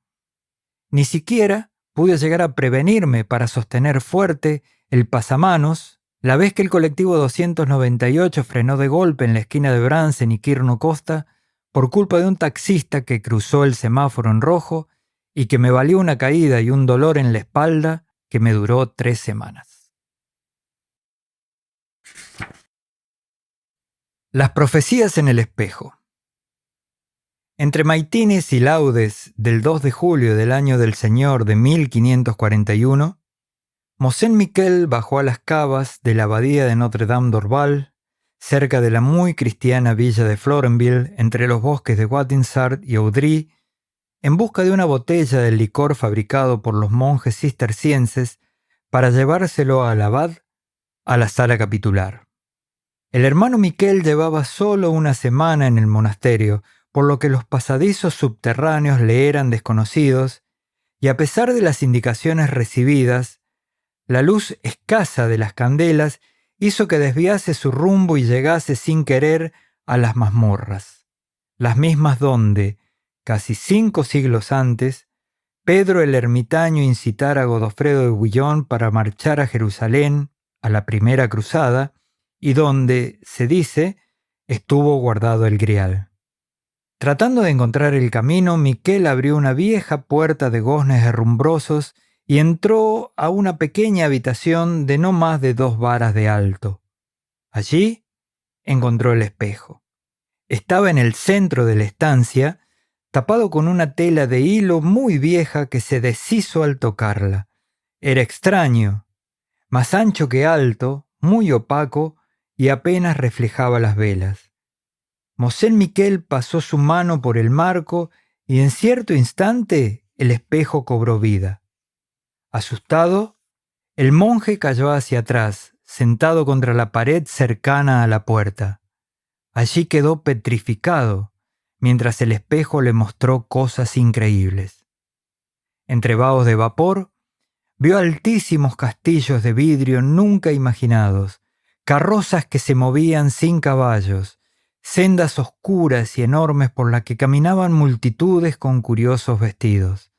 Ni siquiera pude llegar a prevenirme para sostener fuerte el pasamanos la vez que el colectivo 298 frenó de golpe en la esquina de Bransen y Quirno Costa por culpa de un taxista que cruzó el semáforo en rojo y que me valió una caída y un dolor en la espalda que me duró 3 semanas. Las profecías en el espejo. Entre maitines y laudes del 2 de julio del año del Señor de 1541, Mosén Miquel bajó a las cavas de la abadía de Notre-Dame d'Orval, cerca de la muy cristiana villa de Florenville, entre los bosques de Wattinsart y Audry, en busca de una botella del licor fabricado por los monjes cistercienses para llevárselo al abad a la sala capitular. El hermano Miquel llevaba solo una semana en el monasterio, por lo que los pasadizos subterráneos le eran desconocidos, y a pesar de las indicaciones recibidas, la luz escasa de las candelas hizo que desviase su rumbo y llegase sin querer a las mazmorras, las mismas donde, casi 5 siglos antes, Pedro el ermitaño incitara a Godofredo de Bouillon para marchar a Jerusalén a la primera cruzada y donde, se dice, estuvo guardado el Grial. Tratando de encontrar el camino, Miquel abrió una vieja puerta de goznes herrumbrosos y entró a una pequeña habitación de no más de 2 varas de alto. Allí encontró el espejo. Estaba en el centro de la estancia, tapado con una tela de hilo muy vieja que se deshizo al tocarla. Era extraño, más ancho que alto, muy opaco y apenas reflejaba las velas. Mosén Miquel pasó su mano por el marco y en cierto instante el espejo cobró vida. Asustado, el monje cayó hacia atrás, sentado contra la pared cercana a la puerta. Allí quedó petrificado, mientras el espejo le mostró cosas increíbles. Entre vahos de vapor, vio altísimos castillos de vidrio nunca imaginados, carrozas que se movían sin caballos, sendas oscuras y enormes por las que caminaban multitudes con curiosos vestidos,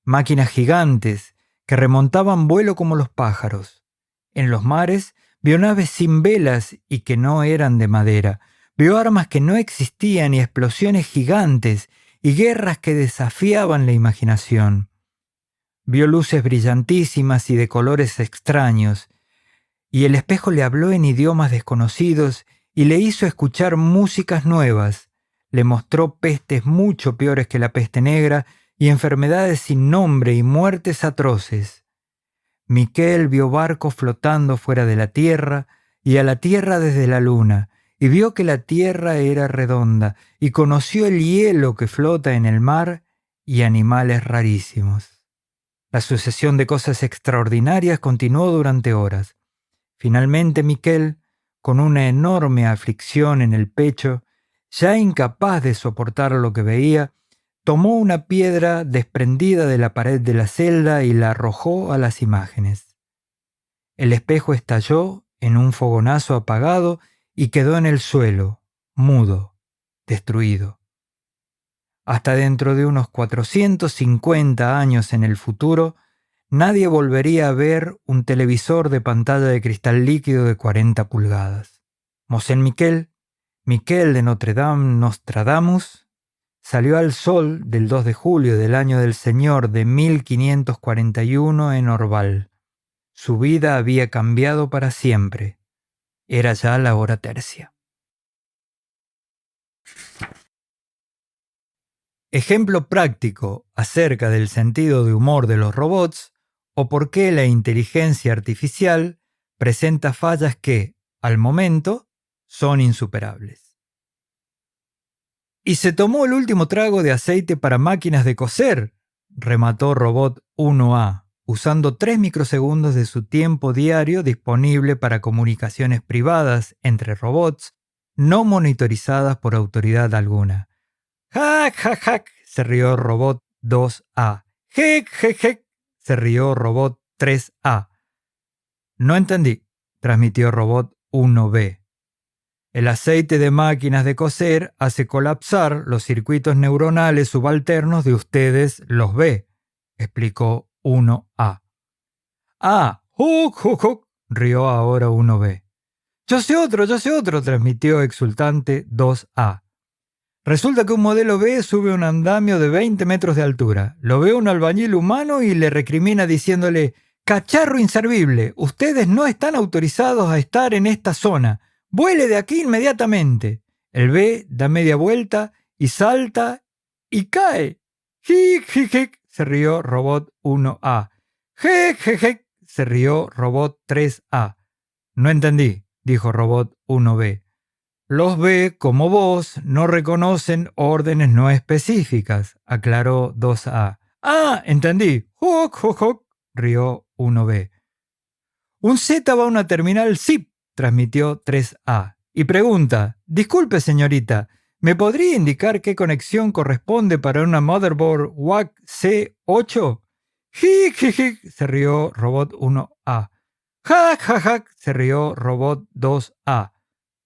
máquinas gigantes que remontaban vuelo como los pájaros. En los mares vio naves sin velas y que no eran de madera, vio armas que no existían y explosiones gigantes y guerras que desafiaban la imaginación. Vio luces brillantísimas y de colores extraños, y el espejo le habló en idiomas desconocidos y le hizo escuchar músicas nuevas, le mostró pestes mucho peores que la peste negra y enfermedades sin nombre y muertes atroces. Miquel vio barcos flotando fuera de la tierra y a la tierra desde la luna, y vio que la tierra era redonda, y conoció el hielo que flota en el mar y animales rarísimos. La sucesión de cosas extraordinarias continuó durante horas. Finalmente Miquel, con una enorme aflicción en el pecho, ya incapaz de soportar lo que veía, tomó una piedra desprendida de la pared de la celda y la arrojó a las imágenes. El espejo estalló en un fogonazo apagado y quedó en el suelo, mudo, destruido. Hasta dentro de unos 450 años en el futuro, nadie volvería a ver un televisor de pantalla de cristal líquido de 40 pulgadas. Mosén Miquel de Notre Dame Nostradamus, salió al sol del 2 de julio del año del Señor de 1541 en Orval. Su vida había cambiado para siempre. Era ya la hora tercia. Ejemplo práctico acerca del sentido de humor de los robots o por qué la inteligencia artificial presenta fallas que, al momento, son insuperables. «Y se tomó el último trago de aceite para máquinas de coser», remató Robot 1A, usando 3 microsegundos de su tiempo diario disponible para comunicaciones privadas entre robots no monitorizadas por autoridad alguna. «Hack, hack, hack», se rió Robot 2A. «Heck, heck, heck», se rió Robot 3A. «No entendí», transmitió Robot 1B. «El aceite de máquinas de coser hace colapsar los circuitos neuronales subalternos de ustedes, los B», explicó 1A. «Ah, ¡Huc, huc, huc!», rió ahora 1B. Yo sé otro», transmitió exultante 2A. «Resulta que un modelo B sube un andamio de 20 metros de altura. Lo ve un albañil humano y le recrimina diciéndole: «Cacharro inservible, ustedes no están autorizados a estar en esta zona. Vuele de aquí inmediatamente». El B da media vuelta y salta y cae. «Jic, jic, jic», se rió Robot 1A. «Jec, jec, jec», se rió Robot 3A. «No entendí», dijo Robot 1B. «Los B, como vos, no reconocen órdenes no específicas», aclaró 2A. «Ah, entendí. Huc, huc, huc», rió 1B. «Un Z va a una terminal ZIP», transmitió 3A, y pregunta: «Disculpe, señorita, ¿me podría indicar qué conexión corresponde para una motherboard WAC C8? «Jic, jic, jic», se rió Robot 1A. «Hack, hack, hack», se rió Robot 2A.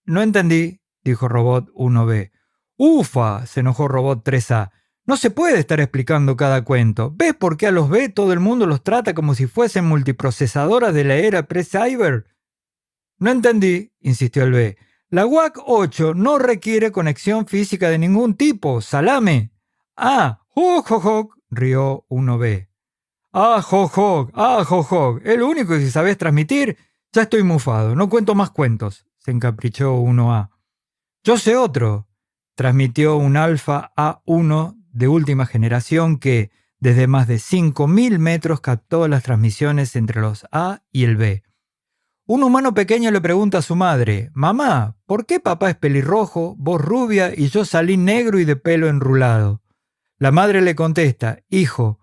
«No entendí», dijo Robot 1B. «Ufa», se enojó Robot 3A. «No se puede estar explicando cada cuento. ¿Ves por qué a los B todo el mundo los trata como si fuesen multiprocesadoras de la era pre-cyber?» «No entendí», insistió el B. «La WAC 8 no requiere conexión física de ningún tipo. ¡Salame!» «Ah, ¡Hoc, hoc, hoc!», rió 1B. «Ah, hoc, hoc, ah, hoc, hoc. Es lo único que si sabés transmitir, ya estoy mufado. No cuento más cuentos», se encaprichó 1A. «Yo sé otro», transmitió un Alfa A1 de última generación que, desde más de 5.000 metros, captó las transmisiones entre los A y el B. Un humano pequeño le pregunta a su madre: «Mamá, ¿por qué papá es pelirrojo, vos rubia y yo salí negro y de pelo enrulado?». La madre le contesta: «Hijo,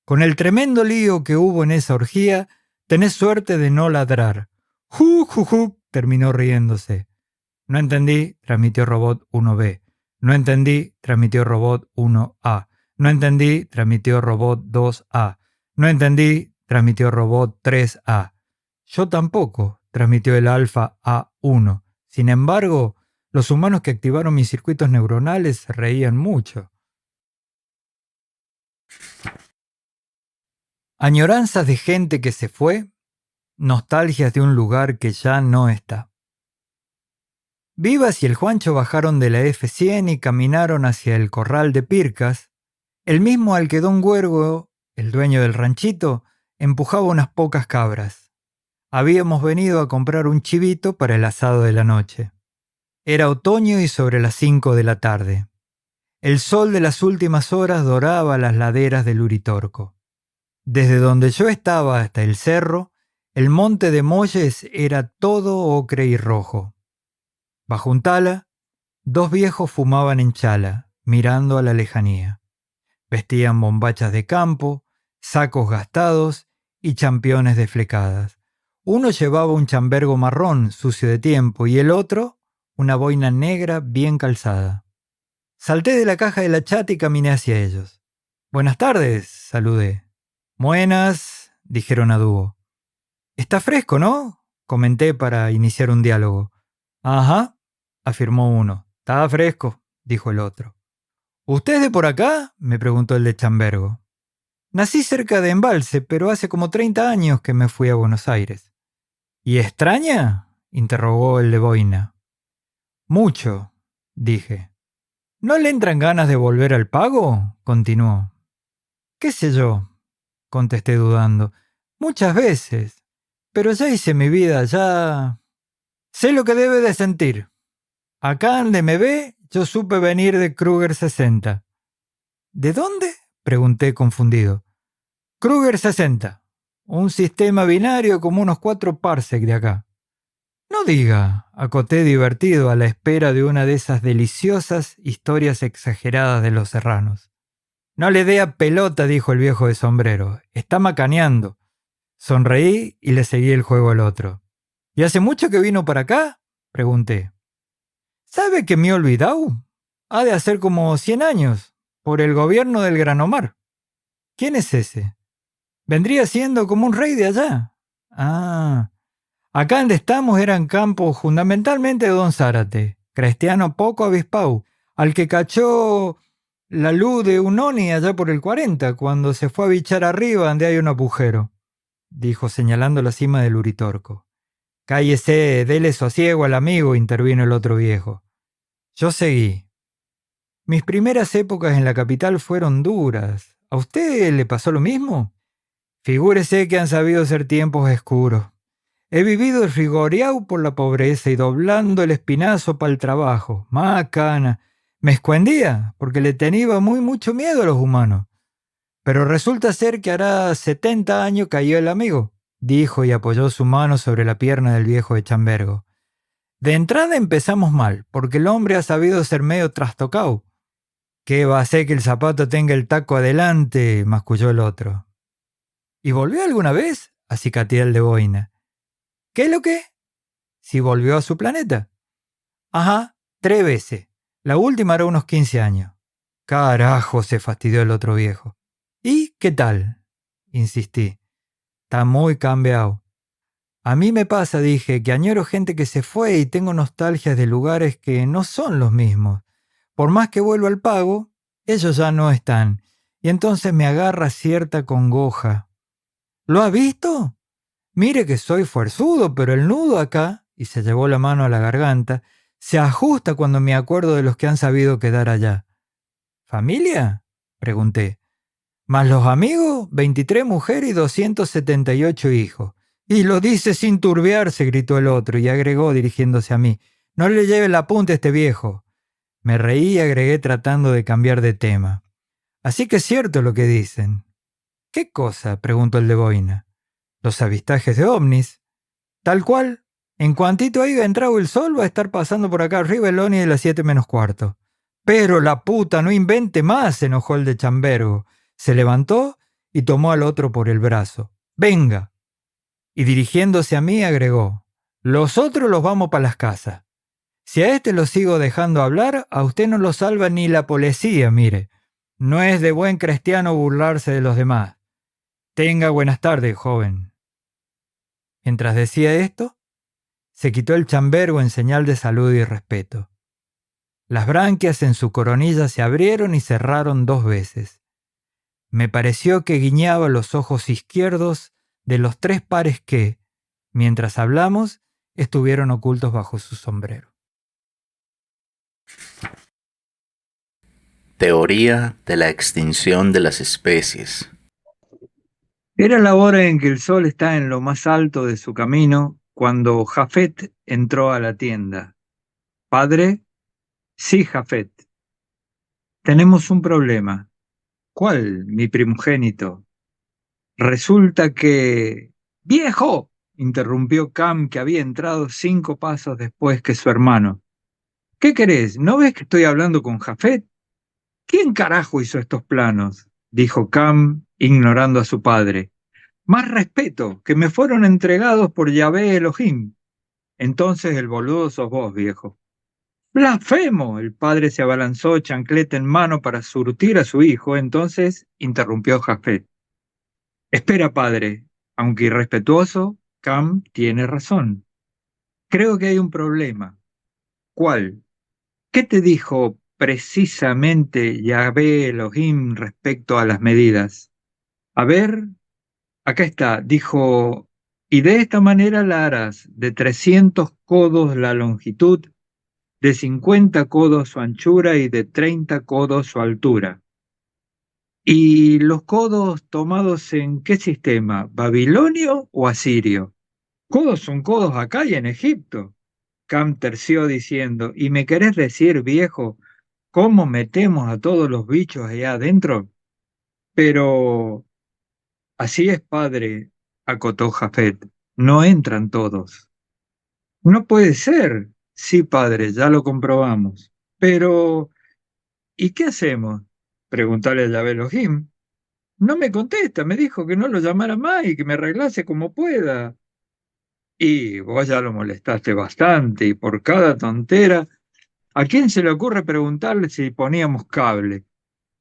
con el tremendo lío que hubo en esa orgía, tenés suerte de no ladrar». «Juc, juc, juc», terminó riéndose. «No entendí», transmitió Robot 1B. «No entendí», transmitió Robot 1A. «No entendí», transmitió Robot 2A. «No entendí», transmitió Robot 3A. «Yo tampoco», transmitió el Alfa A1. Sin embargo, los humanos que activaron mis circuitos neuronales se reían mucho. Añoranzas de gente que se fue, nostalgias de un lugar que ya no está. Vivas y el Juancho bajaron de la F100 y caminaron hacia el corral de Pircas, el mismo al que don Huergo, el dueño del ranchito, empujaba unas pocas cabras. Habíamos venido a comprar un chivito para el asado de la noche. Era otoño y sobre las 5 de la tarde. El sol de las últimas horas doraba las laderas del Uritorco. Desde donde yo estaba hasta el cerro, el monte de Molles era todo ocre y rojo. Bajo un tala, 2 viejos fumaban en chala, mirando a la lejanía. Vestían bombachas de campo, sacos gastados y championes desflecadas. Uno llevaba un chambergo marrón, sucio de tiempo, y el otro una boina negra bien calzada. Salté de la caja de la chata y caminé hacia ellos. «Buenas tardes», saludé. «Buenas», dijeron a dúo. «Está fresco, ¿no?», comenté para iniciar un diálogo. «Ajá», afirmó uno. «Está fresco», dijo el otro. «¿Usted es de por acá?», me preguntó el de chambergo. «Nací cerca de Embalse, pero hace como 30 años que me fui a Buenos Aires». «¿Y extraña?», interrogó el de boina. «Mucho», dije. «¿No le entran ganas de volver al pago?», continuó. «¿Qué sé yo?», contesté dudando. «Muchas veces. Pero ya hice mi vida, ya... Sé lo que debe de sentir. Acá donde me ve, yo supe venir de Kruger 60. «¿De dónde?», pregunté confundido. «Kruger 60. Un sistema binario como unos 4 parsec de acá». «No diga», acoté divertido a la espera de una de esas deliciosas historias exageradas de los serranos. «No le dé a pelota», dijo el viejo de sombrero. «Está macaneando». Sonreí y le seguí el juego al otro. «¿Y hace mucho que vino para acá?», pregunté. «¿Sabe que me he olvidado? Ha de hacer como 100 años, por el gobierno del Granomar». «¿Quién es ese?». «Vendría siendo como un rey de allá». «Ah, acá donde estamos eran campos fundamentalmente de Don Zárate, cristiano poco avispado, al que cachó la luz de un oni allá por el 40, cuando se fue a bichar arriba donde hay un agujero», dijo señalando la cima del Uritorco. «Cállese, dele sosiego al amigo», intervino el otro viejo. Yo seguí. «Mis primeras épocas en la capital fueron duras. ¿A usted le pasó lo mismo?». «Figúrese que han sabido ser tiempos oscuros. He vivido rigoreado por la pobreza y doblando el espinazo para el trabajo. Macana. Me escondía porque le tenía mucho miedo a los humanos. Pero resulta ser que hará 70 años cayó el amigo», dijo y apoyó su mano sobre la pierna del viejo de chambergo. «De entrada empezamos mal, porque el hombre ha sabido ser medio trastocado». «¿Qué va a hacer que el zapato tenga el taco adelante?», masculló el otro. «¿Y volvió alguna vez?», acicateé el de boina. «¿Qué es lo que?». «Si volvió a su planeta». «Ajá, 3 veces. La última hará unos 15 años». «Carajo», se fastidió el otro viejo. «¿Y qué tal?», insistí. «Está muy cambiado». «A mí me pasa», dije, «que añoro gente que se fue y tengo nostalgias de lugares que no son los mismos. Por más que vuelvo al pago, ellos ya no están, y entonces me agarra cierta congoja». «¿Lo ha visto? Mire que soy fuerzudo, pero el nudo acá», y se llevó la mano a la garganta, «se ajusta cuando me acuerdo de los que han sabido quedar allá». «¿Familia?», pregunté. «Más los amigos, 23 mujeres y 278 hijos». «Y lo dice sin turbiarse», gritó el otro, y agregó dirigiéndose a mí. «No le lleve la punta a este viejo». Me reí y agregué tratando de cambiar de tema. «Así que es cierto lo que dicen». «¿Qué cosa?», preguntó el de boina. «Los avistajes de ovnis». «Tal cual. En cuantito haya entrado el sol va a estar pasando por acá arriba el oni de las 7 menos cuarto». «Pero la puta, no invente más», se enojó el de chambergo. Se levantó y tomó al otro por el brazo. «Venga». Y dirigiéndose a mí agregó. «Los otros los vamos para las casas. Si a este lo sigo dejando hablar, a usted no lo salva ni la policía, mire. No es de buen cristiano burlarse de los demás. Tenga buenas tardes, joven». Mientras decía esto, se quitó el chambergo en señal de salud y respeto. Las branquias en su coronilla se abrieron y cerraron 2 veces. Me pareció que guiñaba los ojos izquierdos de los 3 pares que, mientras hablamos, estuvieron ocultos bajo su sombrero. Teoría de la extinción de las especies. Era la hora en que el sol está en lo más alto de su camino cuando Jafet entró a la tienda. «¿Padre?». «Sí, Jafet». «Tenemos un problema». «¿Cuál, mi primogénito?». «Resulta que...». «¡Viejo!», interrumpió Cam, que había entrado 5 pasos después que su hermano. «¿Qué querés? ¿No ves que estoy hablando con Jafet?». «¿Quién carajo hizo estos planos?», dijo Cam, ignorando a su padre. Más respeto, que me fueron entregados por Yahvé Elohim. Entonces el boludo sos vos, viejo. ¡Blasfemo! El padre se abalanzó, chancleta en mano, para surtir a su hijo. Entonces interrumpió Jafet. Espera, padre. Aunque irrespetuoso, Cam tiene razón. Creo que hay un problema. ¿Cuál? ¿Qué te dijo precisamente Yahvé Elohim respecto a las medidas? A ver, acá está. Dijo, y de esta manera la harás, de 300 codos la longitud, de 50 codos su anchura y de 30 codos su altura. ¿Y los codos tomados en qué sistema? ¿Babilonio o asirio? Codos son codos acá y en Egipto. Cam terció diciendo, ¿y me querés decir, viejo, cómo metemos a todos los bichos allá adentro? Pero así es, padre, acotó Jafet, no entran todos. No puede ser. Sí, padre, ya lo comprobamos. Pero, ¿y qué hacemos? Preguntale a Yahvé Elohim. No me contesta, me dijo que no lo llamara más y que me arreglase como pueda. Y vos ya lo molestaste bastante y por cada tontera, ¿a quién se le ocurre preguntarle si poníamos cable?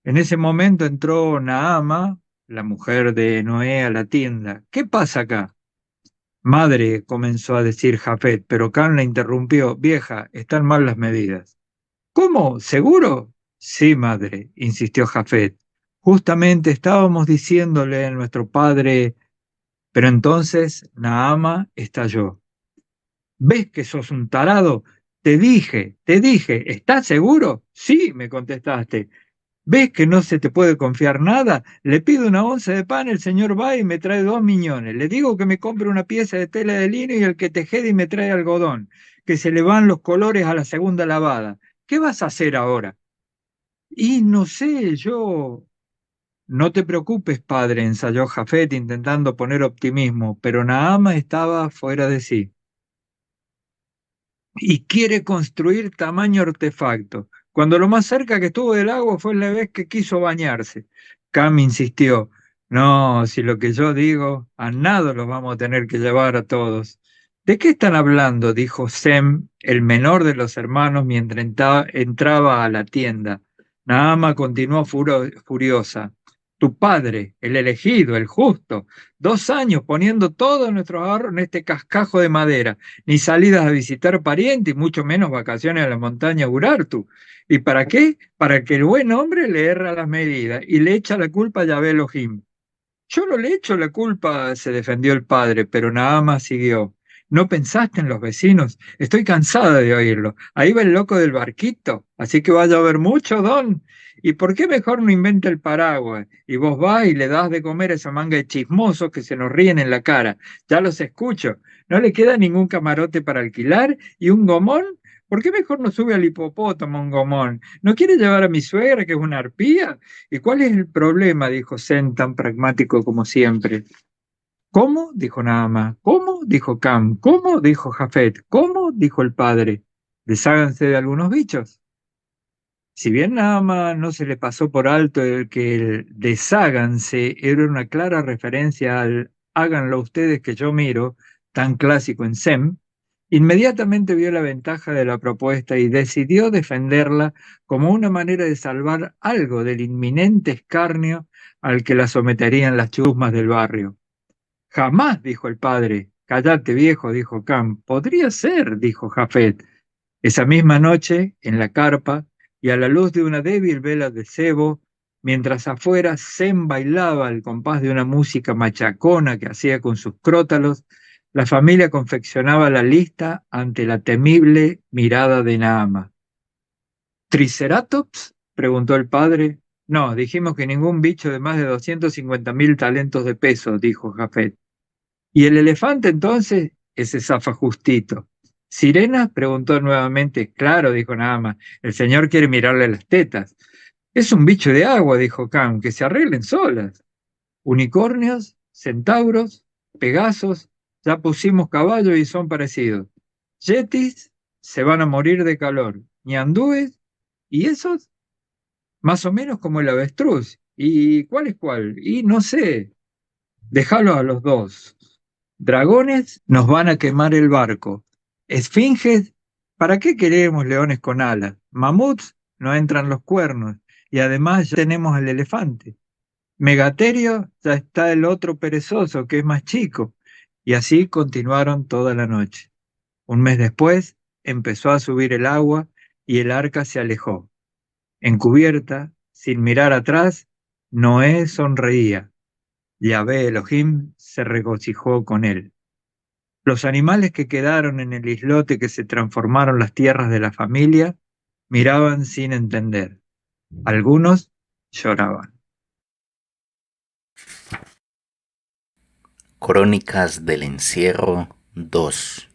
En ese momento entró Naama, la mujer de Noé, a la tienda. ¿Qué pasa acá? Madre, comenzó a decir Jafet, pero Can la interrumpió. Vieja, están mal las medidas. ¿Cómo? ¿Seguro? Sí, madre, insistió Jafet. Justamente estábamos diciéndole a nuestro padre, pero entonces Naama estalló. ¿Ves que sos un tarado? Te dije, ¿estás seguro? Sí, me contestaste. ¿Ves que no se te puede confiar nada? Le pido una onza de pan, el señor va y me trae 2 miñones. Le digo que me compre una pieza de tela de lino y el que tejede y me trae algodón, que se le van los colores a la segunda lavada. ¿Qué vas a hacer ahora? Y no sé, yo... No te preocupes, padre, ensayó Jafet intentando poner optimismo, pero Naama estaba fuera de sí. Y quiere construir tamaño artefacto, cuando lo más cerca que estuvo del agua fue la vez que quiso bañarse. Cam insistió, no, si lo que yo digo, a nado los vamos a tener que llevar a todos. ¿De qué están hablando? Dijo Sem, el menor de los hermanos, mientras entraba a la tienda. Naama continuó furiosa. Tu padre, el elegido, el justo, 2 años poniendo todo nuestro ahorro en este cascajo de madera, ni salidas a visitar parientes, y mucho menos vacaciones a la montaña Urartu. ¿Y para qué? Para que el buen hombre le erra las medidas y le echa la culpa a Yahvé Elohim. Yo no le echo la culpa, se defendió el padre, pero Nahama siguió. ¿No pensaste en los vecinos? Estoy cansada de oírlo. Ahí va el loco del barquito, así que va a llover mucho, don. ¿Y por qué mejor no inventa el paraguas? Y vos vas y le das de comer a esa manga de chismosos que se nos ríen en la cara. Ya los escucho. ¿No le queda ningún camarote para alquilar? ¿Y un gomón? ¿Por qué mejor no sube al hipopótamo un gomón? ¿No quiere llevar a mi suegra, que es una arpía? ¿Y cuál es el problema? Dijo Zen, tan pragmático como siempre. ¿Cómo? Dijo Naama. ¿Cómo? Dijo Cam. ¿Cómo? Dijo Jafet. ¿Cómo? Dijo el padre. Desháganse de algunos bichos. Si bien Naama no se le pasó por alto el que el desháganse era una clara referencia al háganlo ustedes que yo miro, tan clásico en Sem, inmediatamente vio la ventaja de la propuesta y decidió defenderla como una manera de salvar algo del inminente escarnio al que la someterían las chusmas del barrio. Jamás, dijo el padre. Cállate, viejo, dijo Cam. Podría ser, dijo Jafet. Esa misma noche, en la carpa, y a la luz de una débil vela de cebo, mientras afuera Sem bailaba al compás de una música machacona que hacía con sus crótalos, la familia confeccionaba la lista ante la temible mirada de Naama. ¿Triceratops? Preguntó el padre. No, dijimos que ningún bicho de más de 250.000 talentos de peso, dijo Jafet. ¿Y el elefante entonces? Ese zafa justito. ¿Sirena? Preguntó nuevamente. Claro, dijo Naama. El señor quiere mirarle las tetas. Es un bicho de agua, dijo Cam, que se arreglen solas. Unicornios, centauros, pegasos, ya pusimos caballos y son parecidos. Yetis se van a morir de calor. Ñandúes, ¿y esos? Más o menos como el avestruz. ¿Y cuál es cuál? Y no sé. Déjalo a los dos. Dragones nos van a quemar el barco. Esfinges, ¿para qué queremos leones con alas? Mamuts, no entran los cuernos. Y además ya tenemos al elefante. Megaterio, ya está el otro perezoso, que es más chico. Y así continuaron toda la noche. Un mes después, empezó a subir el agua y el arca se alejó. Encubierta, sin mirar atrás, Noé sonreía. Yahvé Elohim se regocijó con él. Los animales que quedaron en el islote que se transformaron las tierras de la familia miraban sin entender. Algunos lloraban. Crónicas del Encierro 2.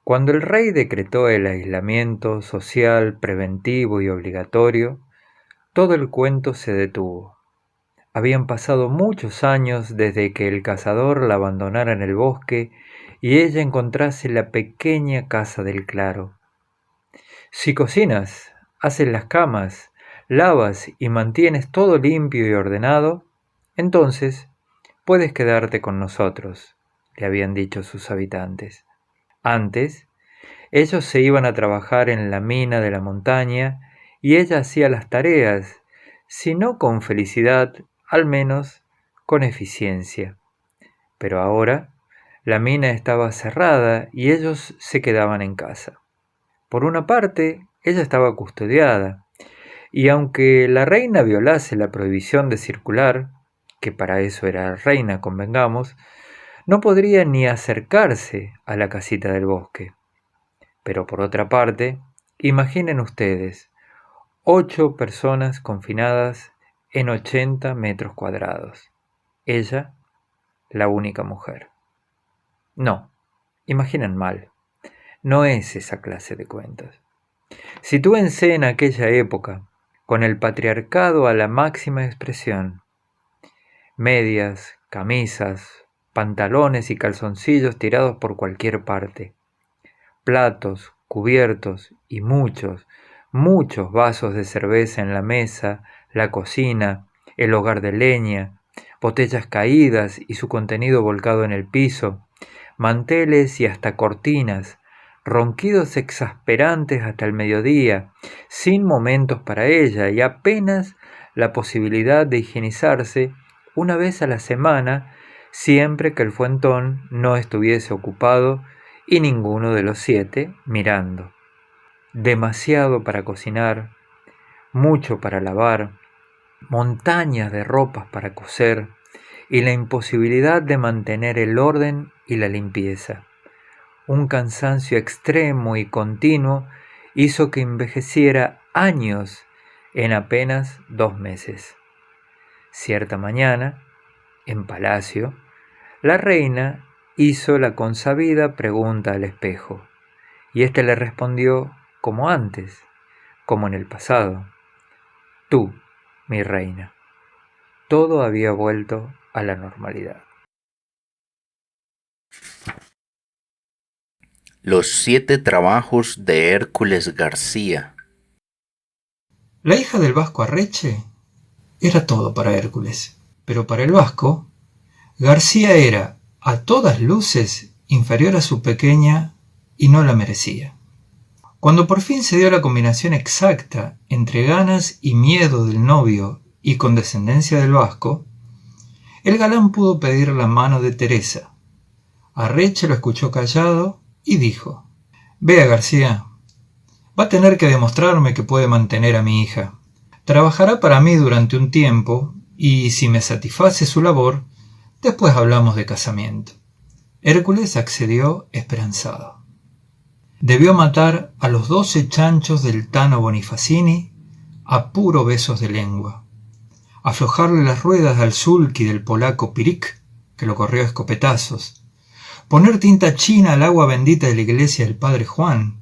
Cuando el rey decretó el aislamiento social preventivo y obligatorio, todo el cuento se detuvo. Habían pasado muchos años desde que el cazador la abandonara en el bosque y ella encontrase la pequeña casa del claro. Si cocinas, haces las camas, lavas y mantienes todo limpio y ordenado, entonces puedes quedarte con nosotros, le habían dicho sus habitantes. Antes, ellos se iban a trabajar en la mina de la montaña y ella hacía las tareas, si no con felicidad, al menos con eficiencia. Pero ahora la mina estaba cerrada y ellos se quedaban en casa. Por una parte, ella estaba custodiada, y aunque la reina violase la prohibición de circular, que para eso era reina, convengamos, no podría ni acercarse a la casita del bosque. Pero por otra parte, imaginen ustedes, 8 personas confinadas en 80 metros cuadrados. Ella, la única mujer. No, imaginen mal. No es esa clase de cuentos. Sitúense en aquella época, con el patriarcado a la máxima expresión. Medias, camisas, pantalones y calzoncillos tirados por cualquier parte. Platos, cubiertos y muchos vasos de cerveza en la mesa, la cocina, el hogar de leña, botellas caídas y su contenido volcado en el piso, manteles y hasta cortinas, ronquidos exasperantes hasta el mediodía, sin momentos para ella y apenas la posibilidad de higienizarse una vez a la semana, siempre que el fuentón no estuviese ocupado y ninguno de los 7 mirando. Demasiado para cocinar, mucho para lavar, montañas de ropas para coser y la imposibilidad de mantener el orden y la limpieza. Un cansancio extremo y continuo hizo que envejeciera años en apenas 2 meses. Cierta mañana, en palacio, la reina hizo la consabida pregunta al espejo, y éste le respondió como antes, como en el pasado: tú, mi reina. Todo había vuelto a la normalidad. Los 7 trabajos de Hércules García. La hija del vasco Arreche era todo para Hércules, pero para el vasco, García era, a todas luces, inferior a su pequeña y no la merecía. Cuando por fin se dio la combinación exacta entre ganas y miedo del novio y condescendencia del vasco, el galán pudo pedir la mano de Teresa. Arreche lo escuchó callado y dijo: «Vea, García, va a tener que demostrarme que puede mantener a mi hija. Trabajará para mí durante un tiempo y, si me satisface su labor, después hablamos de casamiento». Hércules accedió esperanzado. Debió matar a los 12 chanchos del Tano Bonifacini a puro besos de lengua, aflojarle las ruedas al sulky del polaco Pirik, que lo corrió a escopetazos, poner tinta china al agua bendita de la iglesia del Padre Juan,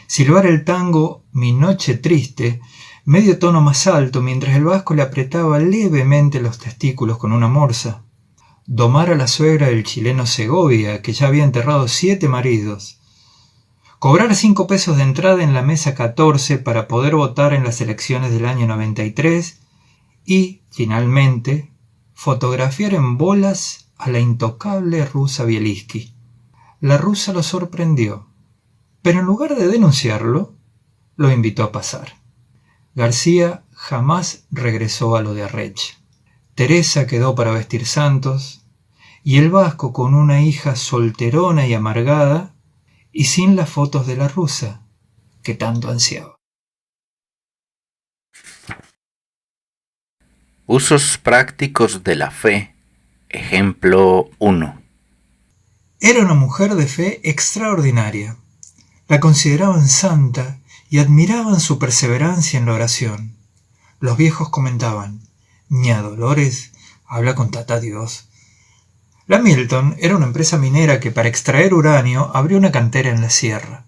silbar el tango Mi Noche Triste, medio tono más alto, mientras el vasco le apretaba levemente los testículos con una morsa, domar a la suegra del chileno Segovia, que ya había enterrado 7 maridos, cobrar 5 pesos de entrada en la mesa 14 para poder votar en las elecciones del año 93 y, finalmente, fotografiar en bolas a la intocable rusa Bieliski. La rusa lo sorprendió, pero en lugar de denunciarlo, lo invitó a pasar. García jamás regresó a lo de Arrech. Teresa quedó para vestir santos, y el vasco con una hija solterona y amargada, y sin las fotos de la rusa que tanto ansiaba. Usos prácticos de la fe. Ejemplo 1. Era una mujer de fe extraordinaria. La consideraban santa y admiraban su perseverancia en la oración. Los viejos comentaban: Ña Dolores habla con Tata Dios. La Milton era una empresa minera que para extraer uranio abrió una cantera en la sierra.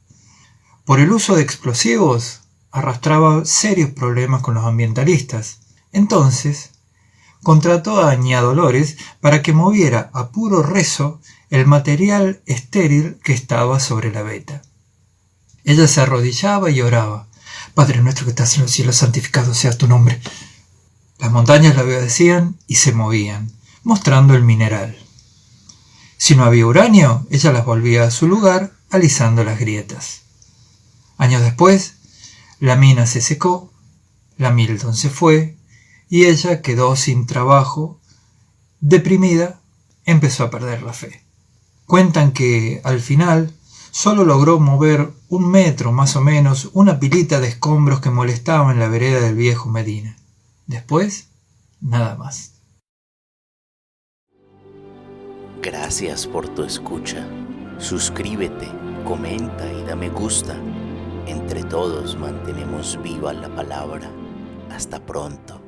Por el uso de explosivos arrastraba serios problemas con los ambientalistas. Entonces contrató a Ña Dolores para que moviera a puro rezo el material estéril que estaba sobre la veta. Ella se arrodillaba y oraba: Padre nuestro que estás en los cielos, santificado sea tu nombre. Las montañas la obedecían y se movían, mostrando el mineral. Si no había uranio, ella las volvía a su lugar, alisando las grietas. Años después, la mina se secó, la Milton se fue, y ella quedó sin trabajo. Deprimida, empezó a perder la fe. Cuentan que, al final, solo logró mover 1 metro más o menos una pilita de escombros que molestaba en la vereda del viejo Medina. Después, nada más. Gracias por tu escucha. Suscríbete, comenta y da me gusta. Entre todos mantenemos viva la palabra. Hasta pronto.